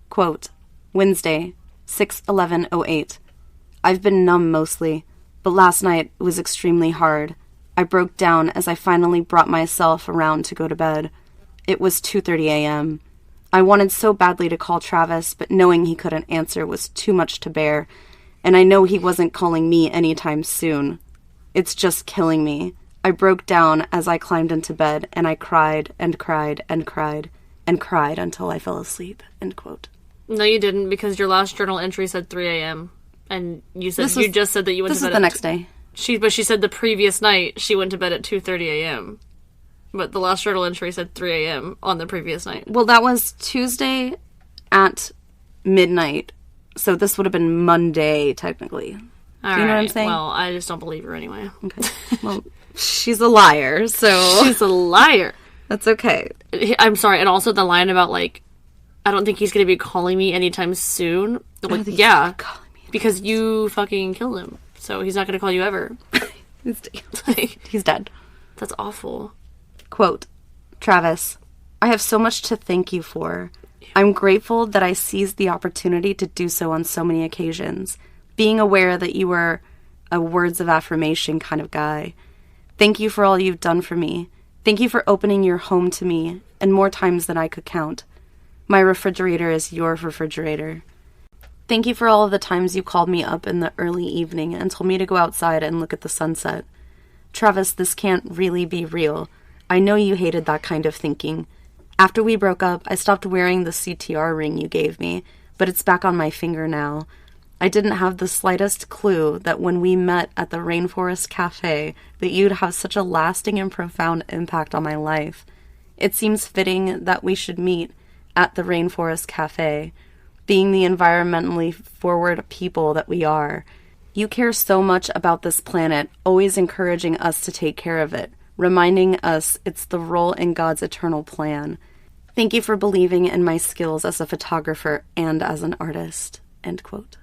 Quote, Wednesday, 6/11/08. I've been numb mostly, but last night it was extremely hard. I broke down as I finally brought myself around to go to bed. It was 2:30 a.m. I wanted so badly to call Travis, but knowing he couldn't answer was too much to bear, and I know he wasn't calling me anytime soon. It's just killing me. I broke down as I climbed into bed, and I cried and cried and cried and cried until I fell asleep. End quote. No, you didn't, because your last journal entry said 3 a.m. And you said you just said that you went to bed. This is the next day. But she said the previous night she went to bed at 2:30 a.m. But the last journal entry said 3 a.m. on the previous night. Well, that was Tuesday at midnight. So this would have been Monday, technically. Do you know what I'm saying? Well, I just don't believe her anyway. Okay. Well, she's a liar, so... She's a liar. That's okay. I'm sorry. And also the line about, like, I don't think he's going to be calling me anytime soon. Like, yeah. Because you fucking killed him. So he's not going to call you ever. He's dead. That's awful. Quote, Travis, I have so much to thank you for. I'm grateful that I seized the opportunity to do so on so many occasions, being aware that you were a words of affirmation kind of guy. Thank you for all you've done for me. Thank you for opening your home to me, and more times than I could count. My refrigerator is your refrigerator. Thank you for all of the times you called me up in the early evening and told me to go outside and look at the sunset. Travis, this can't really be real. I know you hated that kind of thinking. After we broke up, I stopped wearing the CTR ring you gave me, but it's back on my finger now. I didn't have the slightest clue that when we met at the Rainforest Cafe, that you'd have such a lasting and profound impact on my life. It seems fitting that we should meet at the Rainforest Cafe. Being the environmentally forward people that we are. You care so much about this planet, always encouraging us to take care of it, reminding us it's the role in God's eternal plan. Thank you for believing in my skills as a photographer and as an artist. End quote.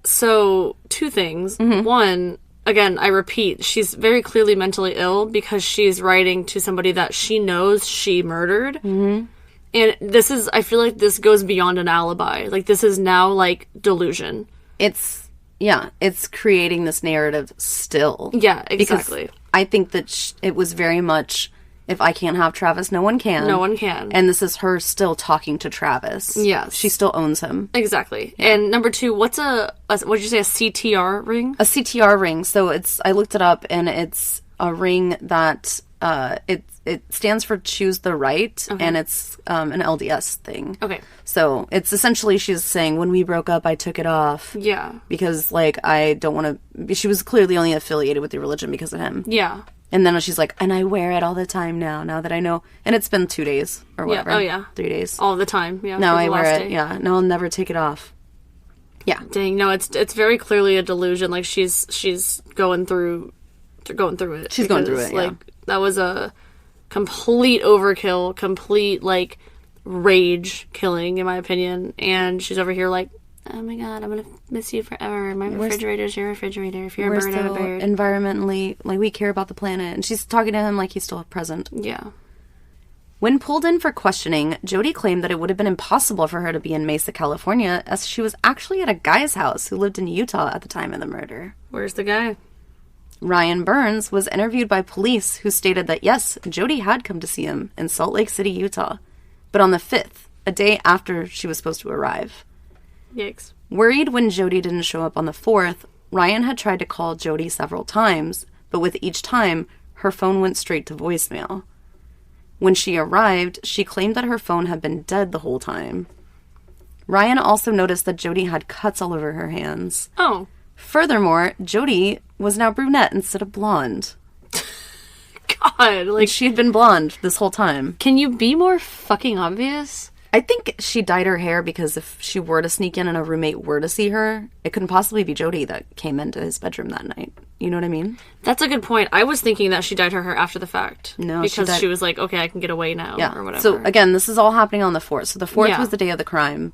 So, two things. Mm-hmm. One, again, I repeat, she's very clearly mentally ill because she's writing to somebody that she knows she murdered. Mm-hmm. And this is, I feel like this goes beyond an alibi. Like, this is now, like, delusion. It's creating this narrative still. Yeah, exactly. Because I think that it was very much, if I can't have Travis, no one can. No one can. And this is her still talking to Travis. Yes. She still owns him. Exactly. Yeah. And number two, what's what did you say, a CTR ring? A CTR ring. So I looked it up, and it's a ring that, it stands for Choose the Right, okay. And it's an LDS thing. Okay. So it's essentially, she's saying, when we broke up, I took it off. Yeah. Because, like, I don't want to... She was clearly only affiliated with the religion because of him. Yeah. And then she's like, and I wear it all the time now that I know. And it's been 2 days or whatever. Yeah. Oh, yeah. 3 days. All the time, yeah. Now I wear it, yeah. Now I'll never take it off. Yeah. Dang, no, it's very clearly a delusion. Like, she's going through it. She's going through it, yeah. Like, that was a complete overkill, complete, like, rage killing, in my opinion. And she's over here like, oh my god, I'm gonna miss you forever. My refrigerator's your refrigerator. If you're a bird, I'm a bird. Environmentally, like, we care about the planet. And she's talking to him like he's still a present. Yeah. When pulled in for questioning, Jodi claimed that it would have been impossible for her to be in Mesa, California, as she was actually at a guy's house who lived in Utah at the time of the murder. Where's the guy? Ryan Burns was interviewed by police, who stated that yes, Jodi had come to see him in Salt Lake City, Utah, but on the 5th, a day after she was supposed to arrive. Yikes. Worried when Jodi didn't show up on the 4th, Ryan had tried to call Jodi several times, but with each time, her phone went straight to voicemail. When she arrived, she claimed that her phone had been dead the whole time. Ryan also noticed that Jodi had cuts all over her hands. Oh. Furthermore, Jodi was now brunette instead of blonde. God, like, she had been blonde this whole time. Can you be more fucking obvious? I think she dyed her hair because if she were to sneak in and a roommate were to see her, it couldn't possibly be Jodi that came into his bedroom that night. You know what I mean? That's a good point. I was thinking that she dyed her hair after the fact. No, because she was like, okay, I can get away now, or whatever. So, again, this is all happening on the 4th. So the 4th was the day of the crime.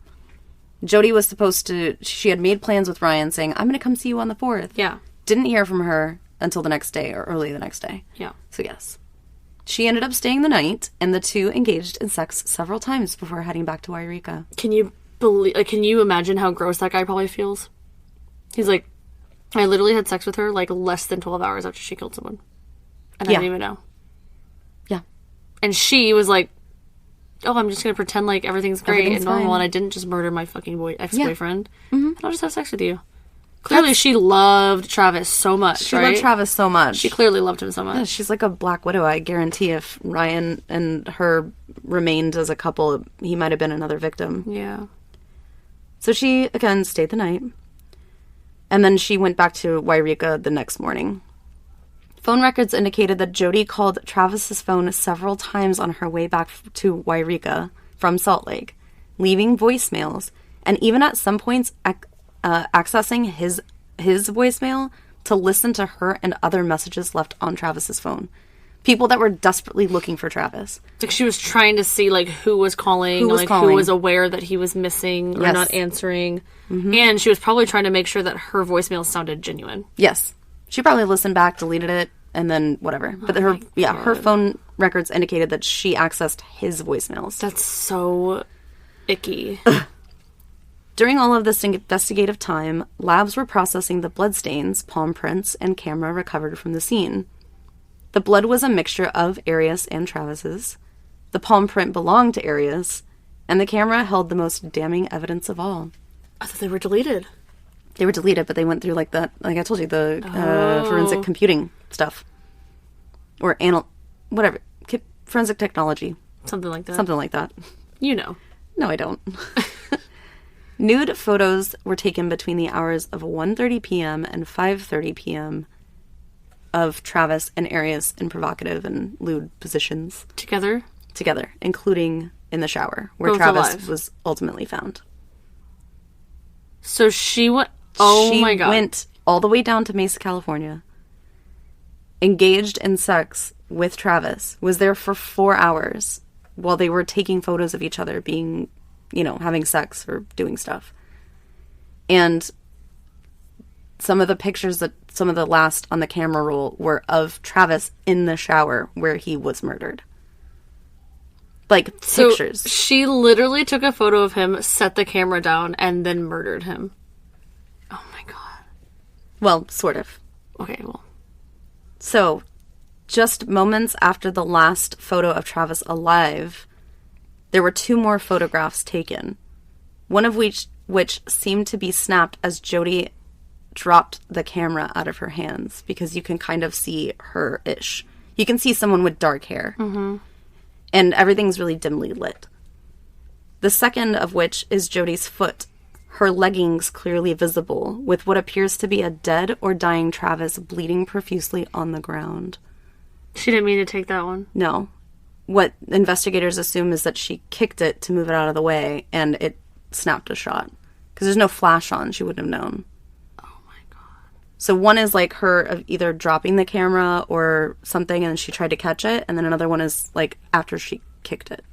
Jodi was supposed to... She had made plans with Ryan saying, I'm going to come see you on the 4th. Yeah. Didn't hear from her until the next day or early the next day. Yeah. So, yes. She ended up staying the night, and the two engaged in sex several times before heading back to Wairika. Can you imagine how gross that guy probably feels? He's like, I literally had sex with her like less than 12 hours after she killed someone. And I didn't even know. Yeah. And she was like, oh, I'm just going to pretend like everything's great and normal, fine. and I didn't just murder my fucking ex-boyfriend. Mm-hmm. And I'll just have sex with you. Clearly, she loved Travis so much, She loved Travis so much. She clearly loved him so much. Yeah, she's like a Black Widow. I guarantee if Ryan and her remained as a couple, he might have been another victim. Yeah. So she, again, stayed the night. And then she went back to Wairika the next morning. Phone records indicated that Jodi called Travis's phone several times on her way back to Wairika from Salt Lake, leaving voicemails, and even at some points accessing his voicemail to listen to her and other messages left on Travis's phone. People that were desperately looking for Travis. Like she was trying to see like who was calling, who was aware that he was missing or not answering. Mm-hmm. And she was probably trying to make sure that her voicemail sounded genuine. Yes. She probably listened back, deleted it, and then whatever. But her phone records indicated that she accessed his voicemails. That's so icky. During all of this investigative time, labs were processing the bloodstains, palm prints, and camera recovered from the scene. The blood was a mixture of Arias and Travis's. The palm print belonged to Arias, and the camera held the most damning evidence of all. I thought they were deleted. They were deleted, but they went through like I told you, the forensic computing stuff. Or whatever. Forensic technology. Something like that. Something like that. You know. No, I don't. Nude photos were taken between the hours of 1:30 p.m. and 5:30 p.m. of Travis and Arias in provocative and lewd positions. Together, including in the shower, where both Travis alive. Was ultimately found. So she went... Oh my God. She went all the way down to Mesa, California, engaged in sex with Travis, was there for 4 hours while they were taking photos of each other being... having sex or doing stuff. And some of the pictures some of the last on the camera roll were of Travis in the shower where he was murdered. Like, pictures. So she literally took a photo of him, set the camera down, and then murdered him. Oh my God. Well, sort of. Okay, well. So, just moments after the last photo of Travis alive, there were 2 more photographs taken, one of which seemed to be snapped as Jodi dropped the camera out of her hands, because you can kind of see her-ish. You can see someone with dark hair. Mm-hmm. And everything's really dimly lit. The second of which is Jodi's foot, her leggings clearly visible, with what appears to be a dead or dying Travis bleeding profusely on the ground. She didn't mean to take that one. No. What investigators assume is that she kicked it to move it out of the way, and it snapped a shot. Because there's no flash on, she wouldn't have known. Oh my God. So one is like her of either dropping the camera or something, and then she tried to catch it, and then another one is like after she kicked it.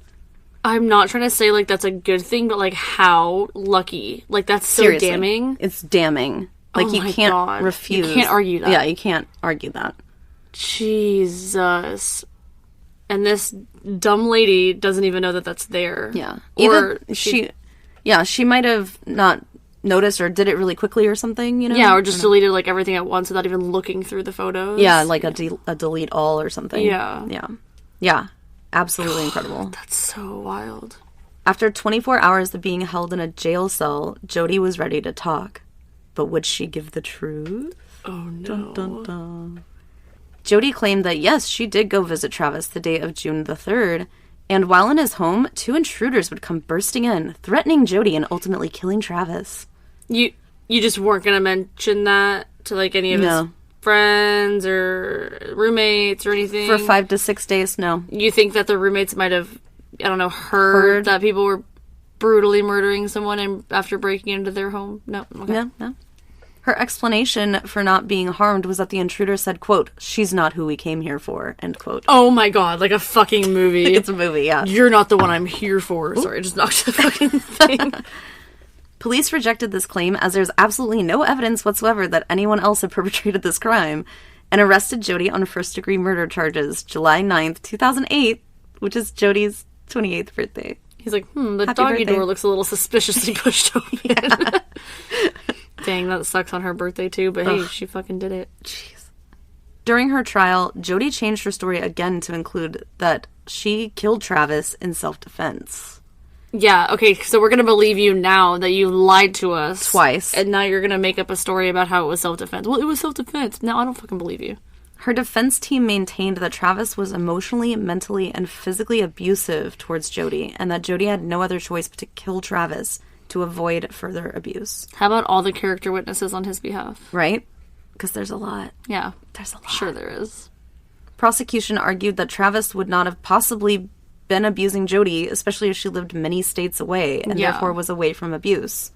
I'm not trying to say like that's a good thing, but like how lucky. Like that's so Seriously, damning. It's damning. Like you can't refuse. You can't argue that. Yeah, you can't argue that. Jesus. And this dumb lady doesn't even know that that's there. Yeah. Or she might have not noticed or did it really quickly or something, Yeah, or just deleted like everything at once without even looking through the photos. Yeah, like a delete all or something. Yeah. Yeah. Yeah. Absolutely incredible. That's so wild. After 24 hours of being held in a jail cell, Jodi was ready to talk. But would she give the truth? Oh, no. Dun, dun, dun. Jodi claimed that, yes, she did go visit Travis the day of June the 3rd, and while in his home, 2 intruders would come bursting in, threatening Jodi and ultimately killing Travis. You just weren't going to mention that to, like, any of his friends or roommates or anything? For 5 to 6 days, no. You think that the roommates might have, I don't know, heard that people were brutally murdering someone after breaking into their home? No? Okay. No. Her explanation for not being harmed was that the intruder said, quote, "She's not who we came here for," end quote. Oh my god, like a fucking movie. It's a movie, yeah. You're not the one I'm here for. Ooh. Sorry, I just knocked the fucking thing. Police rejected this claim as there's absolutely no evidence whatsoever that anyone else had perpetrated this crime, and arrested Jodi on first-degree murder charges July 9th, 2008, which is Jodi's 28th birthday. He's like, the Happy doggy birthday. door looks a little suspiciously pushed open. Yeah. Dang, that sucks on her birthday too, but hey, she fucking did it. Jeez. During her trial, Jodi changed her story again to include that she killed Travis in self-defense. Yeah, okay, so we're gonna believe you now that you lied to us. Twice. And now you're gonna make up a story about how it was self-defense. Well, it was self-defense. No, I don't fucking believe you. Her defense team maintained that Travis was emotionally, mentally, and physically abusive towards Jodi, and that Jodi had no other choice but to kill Travis to avoid further abuse. How about all the character witnesses on his behalf? Right? Because there's a lot. Yeah. There's a lot. Sure there is. Prosecution argued that Travis would not have possibly been abusing Jodi, especially as she lived many states away, and therefore was away from abuse.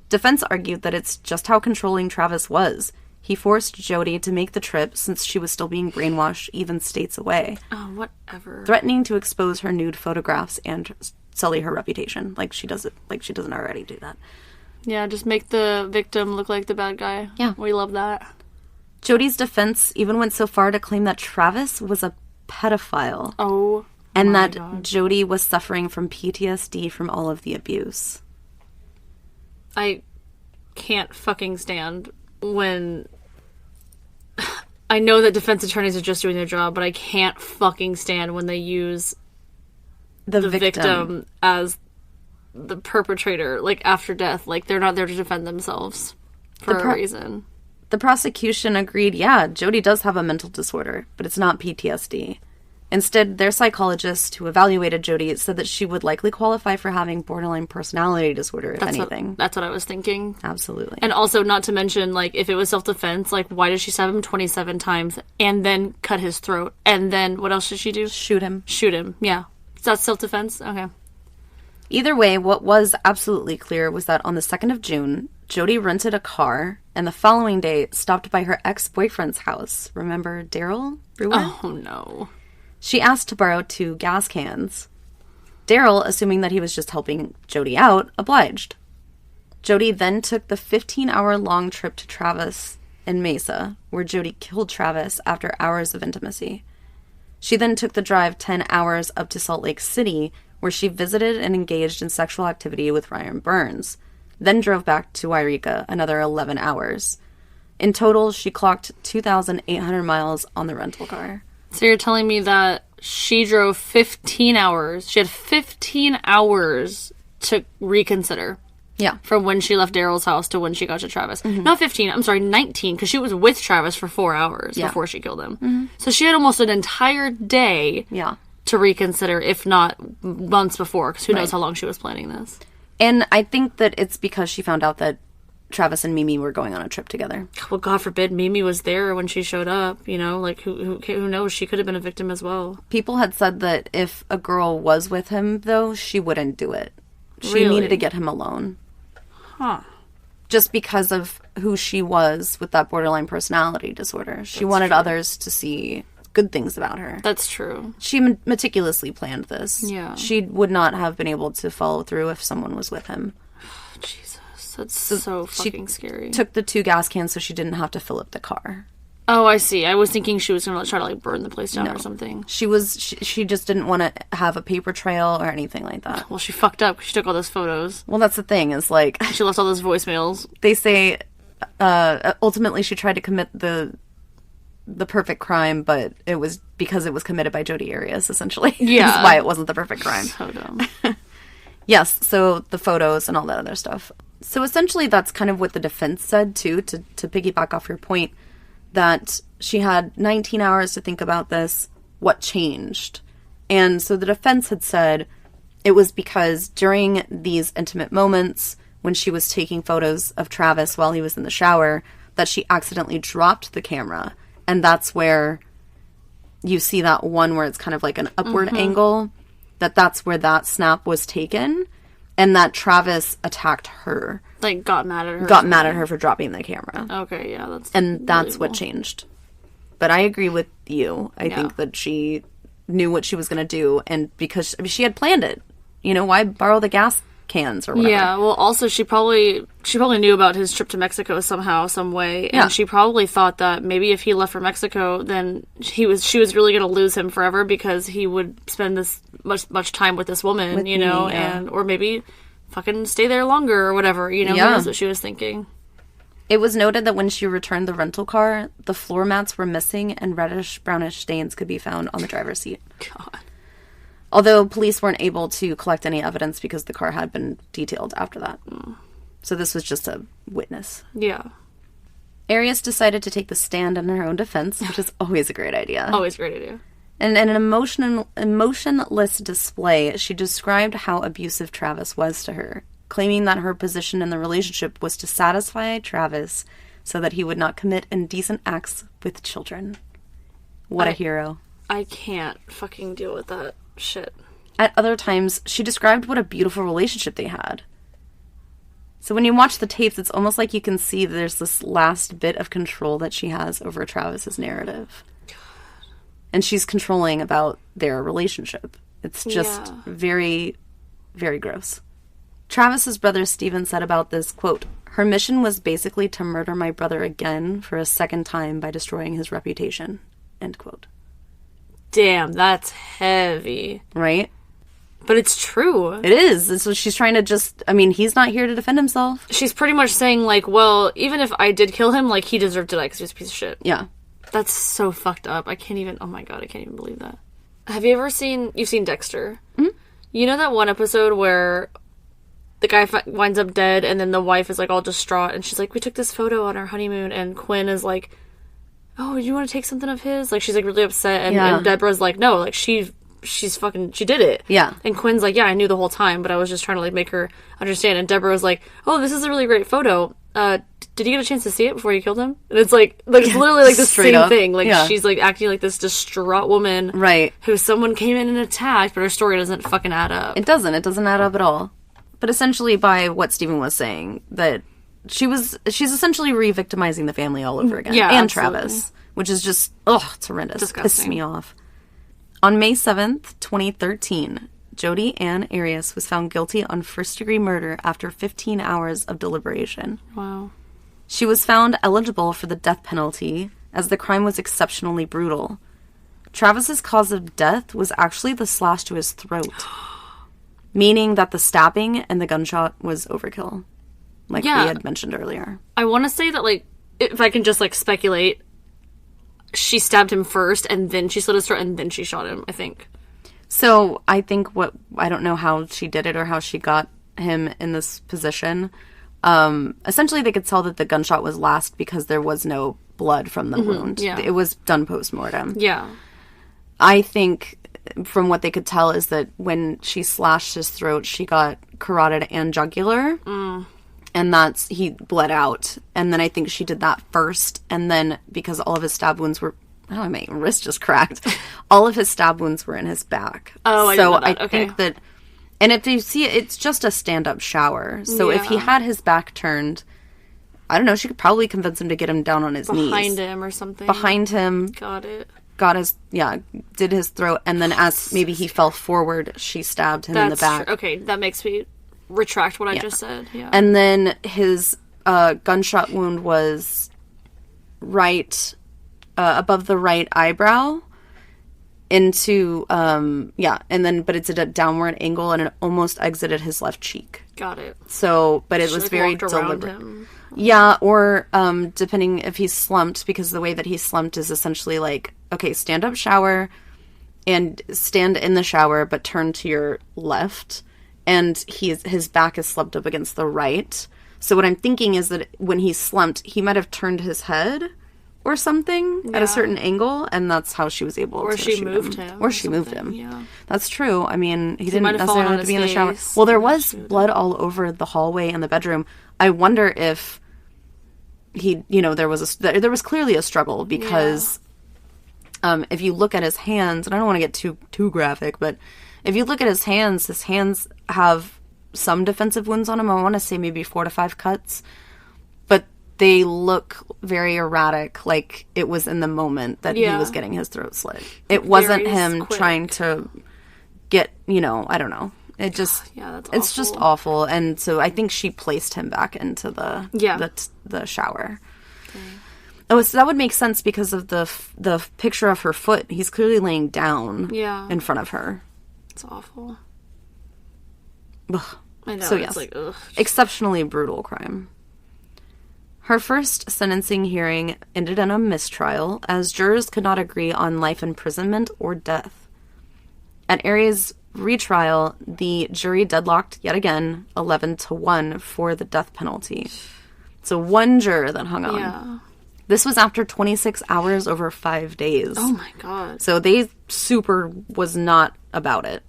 Defense argued that it's just how controlling Travis was. He forced Jodi to make the trip since she was still being brainwashed even states away. Oh, whatever. Threatening to expose her nude photographs and sully her reputation. Like she doesn't already do that. Yeah, just make the victim look like the bad guy. Yeah. We love that. Jodi's defense even went so far to claim that Travis was a pedophile. Oh, and that God. Jodi was suffering from PTSD from all of the abuse. I can't fucking stand when... I know that defense attorneys are just doing their job, but I can't fucking stand when they use the victim as the perpetrator, like, after death. Like, they're not there to defend themselves for a reason. The prosecution agreed, yeah, Jodi does have a mental disorder, but it's not PTSD. Instead, their psychologist who evaluated Jodi said that she would likely qualify for having borderline personality disorder, if anything. That's what I was thinking. Absolutely. And also, not to mention, like, if it was self-defense, like, why did she stab him 27 times and then cut his throat? And then, what else did she do? Shoot him. Shoot him, yeah. Is that self-defense? Okay. Either way, what was absolutely clear was that on the 2nd of June, Jodi rented a car, and the following day stopped by her ex-boyfriend's house. Remember Daryl Brewer? Oh, no. She asked to borrow 2 gas cans. Daryl, assuming that he was just helping Jodi out, obliged. Jodi then took the 15-hour-long trip to Travis in Mesa, where Jodi killed Travis after hours of intimacy. She then took the drive 10 hours up to Salt Lake City, where she visited and engaged in sexual activity with Ryan Burns, then drove back to Wairika another 11 hours. In total, she clocked 2,800 miles on the rental car. So you're telling me that she drove 15 hours. She had 15 hours to reconsider. Yeah. From when she left Daryl's house to when she got to Travis. Mm-hmm. Not 15, I'm sorry, 19, because she was with Travis for 4 hours before she killed him. Mm-hmm. So she had almost an entire day to reconsider, if not months before, because who knows how long she was planning this. And I think that it's because she found out that Travis and Mimi were going on a trip together. Well, God forbid Mimi was there when she showed up, you know? Like, who knows? She could have been a victim as well. People had said that if a girl was with him, though, she wouldn't do it. She Really? needed to get him alone. Huh. Just because of who she was with that borderline personality disorder. She wanted others to see good things about her. That's true. She meticulously planned this. Yeah. She would not have been able to follow through if someone was with him. Jesus, that's so fucking scary. Took the 2 gas cans so she didn't have to fill up the car. Oh, I see. I was thinking she was going to try to, like, burn the place down or something. She just didn't want to have a paper trail or anything like that. Well, she fucked up. She took all those photos. Well, that's the thing, is like... She left all those voicemails. They say, ultimately she tried to commit the perfect crime, but it was because it was committed by Jodi Arias, essentially. Yeah. That's why it wasn't the perfect crime. So dumb. Yes, so the photos and all that other stuff. So essentially that's kind of what the defense said, too, to piggyback off your point, that she had 19 hours to think about this. What changed? And so the defense had said it was because during these intimate moments, when she was taking photos of Travis while he was in the shower, that she accidentally dropped the camera. And that's where you see that one where it's kind of like an upward angle, that's where that snap was taken. and that Travis attacked her. Like, got mad at her. Got mad at her for dropping the camera. Okay, yeah, that's really what changed. But I agree with you. I think that she knew what she was going to do, and because she had planned it. You know, why borrow the gas cans or whatever? Yeah, well, also, she probably knew about his trip to Mexico somehow, some way, and she probably thought that maybe if he left for Mexico, then she was really going to lose him forever because he would spend this much time with this woman, you know, and or maybe fucking stay there longer or whatever, you know, who knows what she was thinking. It was noted that when she returned the rental car, the floor mats were missing and reddish-brownish stains could be found on the driver's seat. God. Although police weren't able to collect any evidence because the car had been detailed after that. So this was just a witness. Yeah. Arias decided to take the stand in her own defense, which is always a great idea. Always a great idea. And in an emotionless display, she described how abusive Travis was to her, claiming that her position in the relationship was to satisfy Travis so that he would not commit indecent acts with children. What a hero. I can't fucking deal with that shit. At other times, she described what a beautiful relationship they had. So when you watch the tapes, it's almost like you can see there's this last bit of control that she has over Travis's narrative. God. And she's controlling about their relationship. It's just very, very gross. Travis's brother Steven said about this, quote, "Her mission was basically to murder my brother again for a second time by destroying his reputation," end quote. Damn, that's heavy. Right? But it's true. It is. And so she's trying to he's not here to defend himself. She's pretty much saying, like, well, even if I did kill him, like, he deserved to die because he was a piece of shit. Yeah. That's so fucked up. Oh my god, I can't even believe that. Have you ever you've seen Dexter? Mm-hmm. You know that one episode where the guy winds up dead and then the wife is, like, all distraught and she's like, we took this photo on our honeymoon, and Quinn is like, oh, do you want to take something of his? Like, she's, like, really upset, and Deborah's like, no, like, she did it. Yeah. And Quinn's like, yeah, I knew the whole time, but I was just trying to, like, make her understand. And Deborah was like, oh, this is a really great photo. Did you get a chance to see it before you killed him? And it's like it's literally, like, the same thing. Like, she's, like, acting like this distraught woman. Right. Who someone came in and attacked, but her story doesn't fucking add up. It doesn't add up at all. But essentially, by what Steven was saying, that she's essentially re-victimizing the family all over again. Yeah, and absolutely. Travis. Which is just, it's horrendous. Disgusting. Pisses me off. On May 7th, 2013, Jodi and Arias was found guilty on first-degree murder after 15 hours of deliberation. Wow. She was found eligible for the death penalty, as the crime was exceptionally brutal. Travis's cause of death was actually the slash to his throat, meaning that the stabbing and the gunshot was overkill, like we had mentioned earlier. I want to say that, like, if I can just, like, speculate, she stabbed him first, and then she slit his throat, and then she shot him, I think. So, I think I don't know how she did it or how she got him in this position. Essentially, they could tell that the gunshot was last because there was no blood from the wound. Yeah. It was done post-mortem. Yeah. I think, from what they could tell, is that when she slashed his throat, she got carotid and jugular. And he bled out. And then I think she did that first. And then, because all of his stab wounds were, my wrist just cracked. All of his stab wounds were in his back. Oh, I didn't know that. I think that, and if you see it, it's just a stand-up shower. So if he had his back turned, I don't know, she could probably convince him to get him down on his knees. Behind him or something. Behind him. Got it. Did his throat. And then as maybe he fell forward, she stabbed him in the back. Okay, that makes me retract what I just said. Yeah. And then his gunshot wound was right above the right eyebrow into and then but it's at a downward angle and it almost exited his left cheek. Got it. So, but it was very deliberate. Yeah, or depending if he's slumped, because the way that he's slumped is essentially like, okay, stand up shower and stand in the shower but turn to your left. And his back is slumped up against the right. So what I'm thinking is that when he slumped, he might have turned his head or something at a certain angle, and that's how she was able to shoot him. Or she moved him. Yeah. That's true. I mean, he didn't necessarily have to be in the shower. Well, there was blood all over the hallway and the bedroom. I wonder if there was clearly a struggle, because if you look at his hands, and I don't want to get too graphic, but if you look at his hands have some defensive wounds on him. I want to say maybe 4 to 5 cuts. But they look very erratic, like it was in the moment that he was getting his throat slit. It wasn't him trying to get, I don't know. It just, it's just awful. And so I think she placed him back into the shower. Okay. Oh, so that would make sense because of the picture of her foot. He's clearly laying down in front of her. It's awful. Ugh. I know. So, it's like, ugh. Exceptionally brutal crime. Her first sentencing hearing ended in a mistrial, as jurors could not agree on life imprisonment or death. At Arias' retrial, the jury deadlocked yet again, 11-1 for the death penalty. So one juror that hung on. Yeah. This was after 26 hours over 5 days. Oh my god. So they super was not about it.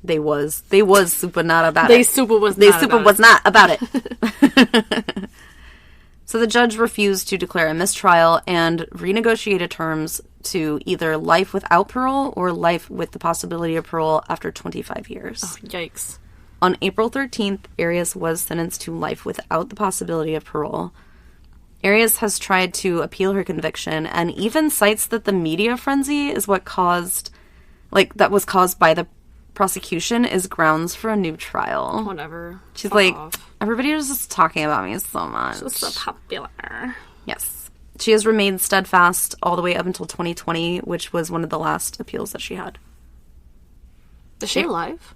They was super not about it. They super was not about it. So the judge refused to declare a mistrial and renegotiated terms to either life without parole or life with the possibility of parole after 25 years. Oh, yikes. On April 13th, Arias was sentenced to life without the possibility of parole. Arias has tried to appeal her conviction and even cites that the media frenzy is what caused, that was caused by the prosecution is grounds for a new trial. Whatever. She's like, everybody was just talking about me so much. She's so popular. Yes. She has remained steadfast all the way up until 2020, which was one of the last appeals that she had. Is she alive?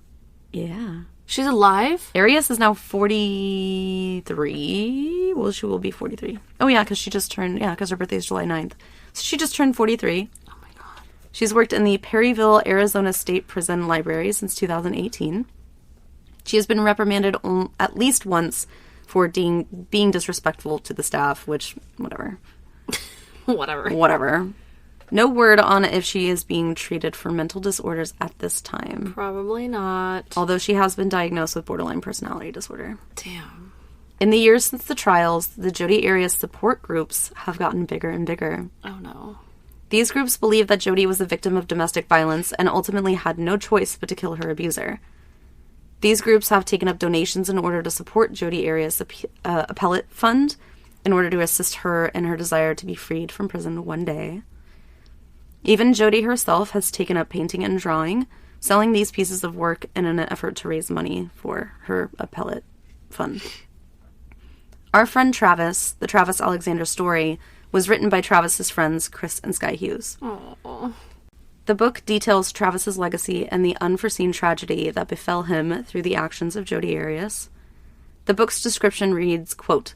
Yeah. She's alive? Arias is now 43. Well, she will be 43. Oh, yeah, because she just turned, because her birthday is July 9th. So she just turned 43. Oh, my God. She's worked in the Perryville, Arizona State Prison Library since 2018. She has been reprimanded at least once for being disrespectful to the staff, which, whatever. Whatever. No word on if she is being treated for mental disorders at this time. Probably not. Although she has been diagnosed with borderline personality disorder. Damn. In the years since the trials, the Jodi Arias support groups have gotten bigger and bigger. Oh, no. These groups believe that Jodi was a victim of domestic violence and ultimately had no choice but to kill her abuser. These groups have taken up donations in order to support Jodi Arias' appellate fund in order to assist her in her desire to be freed from prison one day. Even Jodi herself has taken up painting and drawing, selling these pieces of work in an effort to raise money for her appellate fund. Our friend Travis, the Travis Alexander story, was written by Travis's friends Chris and Sky Hughes. Aww. The book details Travis's legacy and the unforeseen tragedy that befell him through the actions of Jodi Arias. The book's description reads, quote,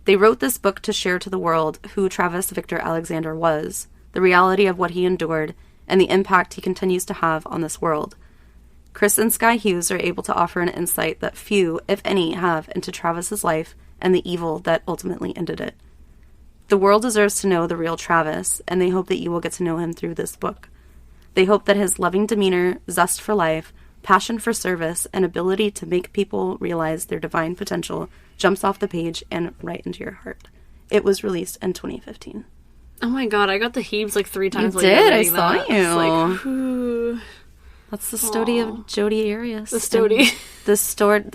"They wrote this book to share to the world who Travis Victor Alexander was, the reality of what he endured, and the impact he continues to have on this world. Chris and Sky Hughes are able to offer an insight that few, if any, have into Travis's life and the evil that ultimately ended it. The world deserves to know the real Travis, and they hope that you will get to know him through this book. They hope that his loving demeanor, zest for life, passion for service, and ability to make people realize their divine potential jumps off the page and right into your heart." It was released in 2015. Oh my god, I got the heaves like 3 times. You did, I saw you. It's like, ooh. That's the story of Jodi Arias. The story. The story of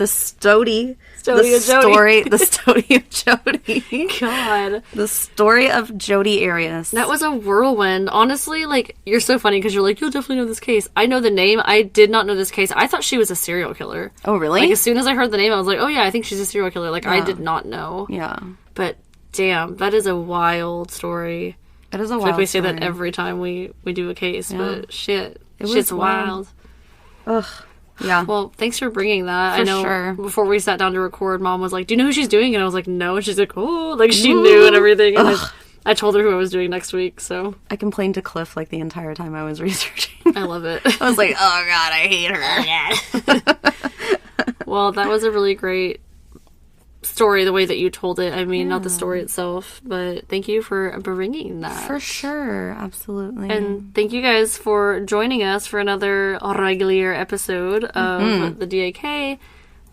Jodi. God. The story of Jodi Arias. That was a whirlwind. Honestly, you're so funny because you're like, you'll definitely know this case. I know the name. I did not know this case. I thought she was a serial killer. Oh, really? As soon as I heard the name, I was like, oh yeah, I think she's a serial killer. I did not know. Yeah. But damn, that is a wild story. It is a wild story. We say story. that every time we do a case, but shit. Shit's Shit's wild. Ugh. Yeah. Well, thanks for bringing that. For I know sure. Before we sat down to record, Mom was like, do you know who she's doing? And I was like, no. And she's like, oh. She knew and everything. And I told her who I was doing next week, so. I complained to Cliff the entire time I was researching. I love it. I was like, oh god, I hate her. Well, that was a really great story, the way that you told it. I mean, not the story itself, but thank you for bringing that. For sure, absolutely. And thank you guys for joining us for another regular episode of the DAK.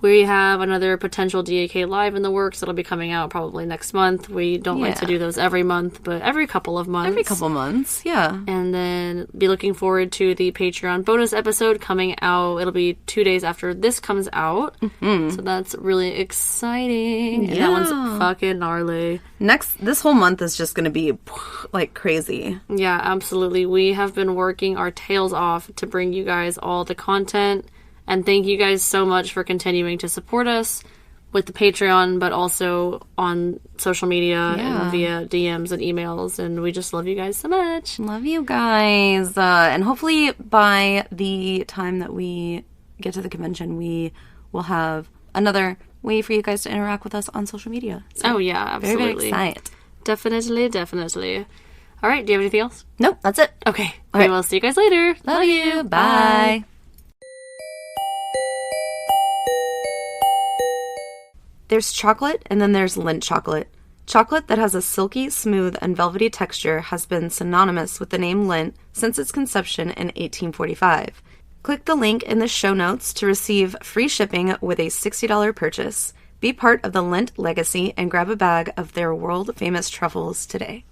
We have another potential DAK Live in the works that'll be coming out probably next month. We don't like to do those every month, but every couple of months. Every couple months, yeah. And then be looking forward to the Patreon bonus episode coming out. It'll be 2 days after this comes out. So that's really exciting. And that one's fucking gnarly. This whole month is just going to be like crazy. Yeah, absolutely. We have been working our tails off to bring you guys all the content. And thank you guys so much for continuing to support us with the Patreon, but also on social media and via DMs and emails. And we just love you guys so much. Love you guys. And hopefully by the time that we get to the convention, we will have another way for you guys to interact with us on social media. So absolutely. Very, very excited. Definitely. All right, do you have anything else? Nope, that's it. Okay. We will see you guys later. Love you. Bye. There's chocolate, and then there's Lindt chocolate. Chocolate that has a silky, smooth, and velvety texture has been synonymous with the name Lindt since its conception in 1845. Click the link in the show notes to receive free shipping with a $60 purchase. Be part of the Lindt legacy and grab a bag of their world-famous truffles today.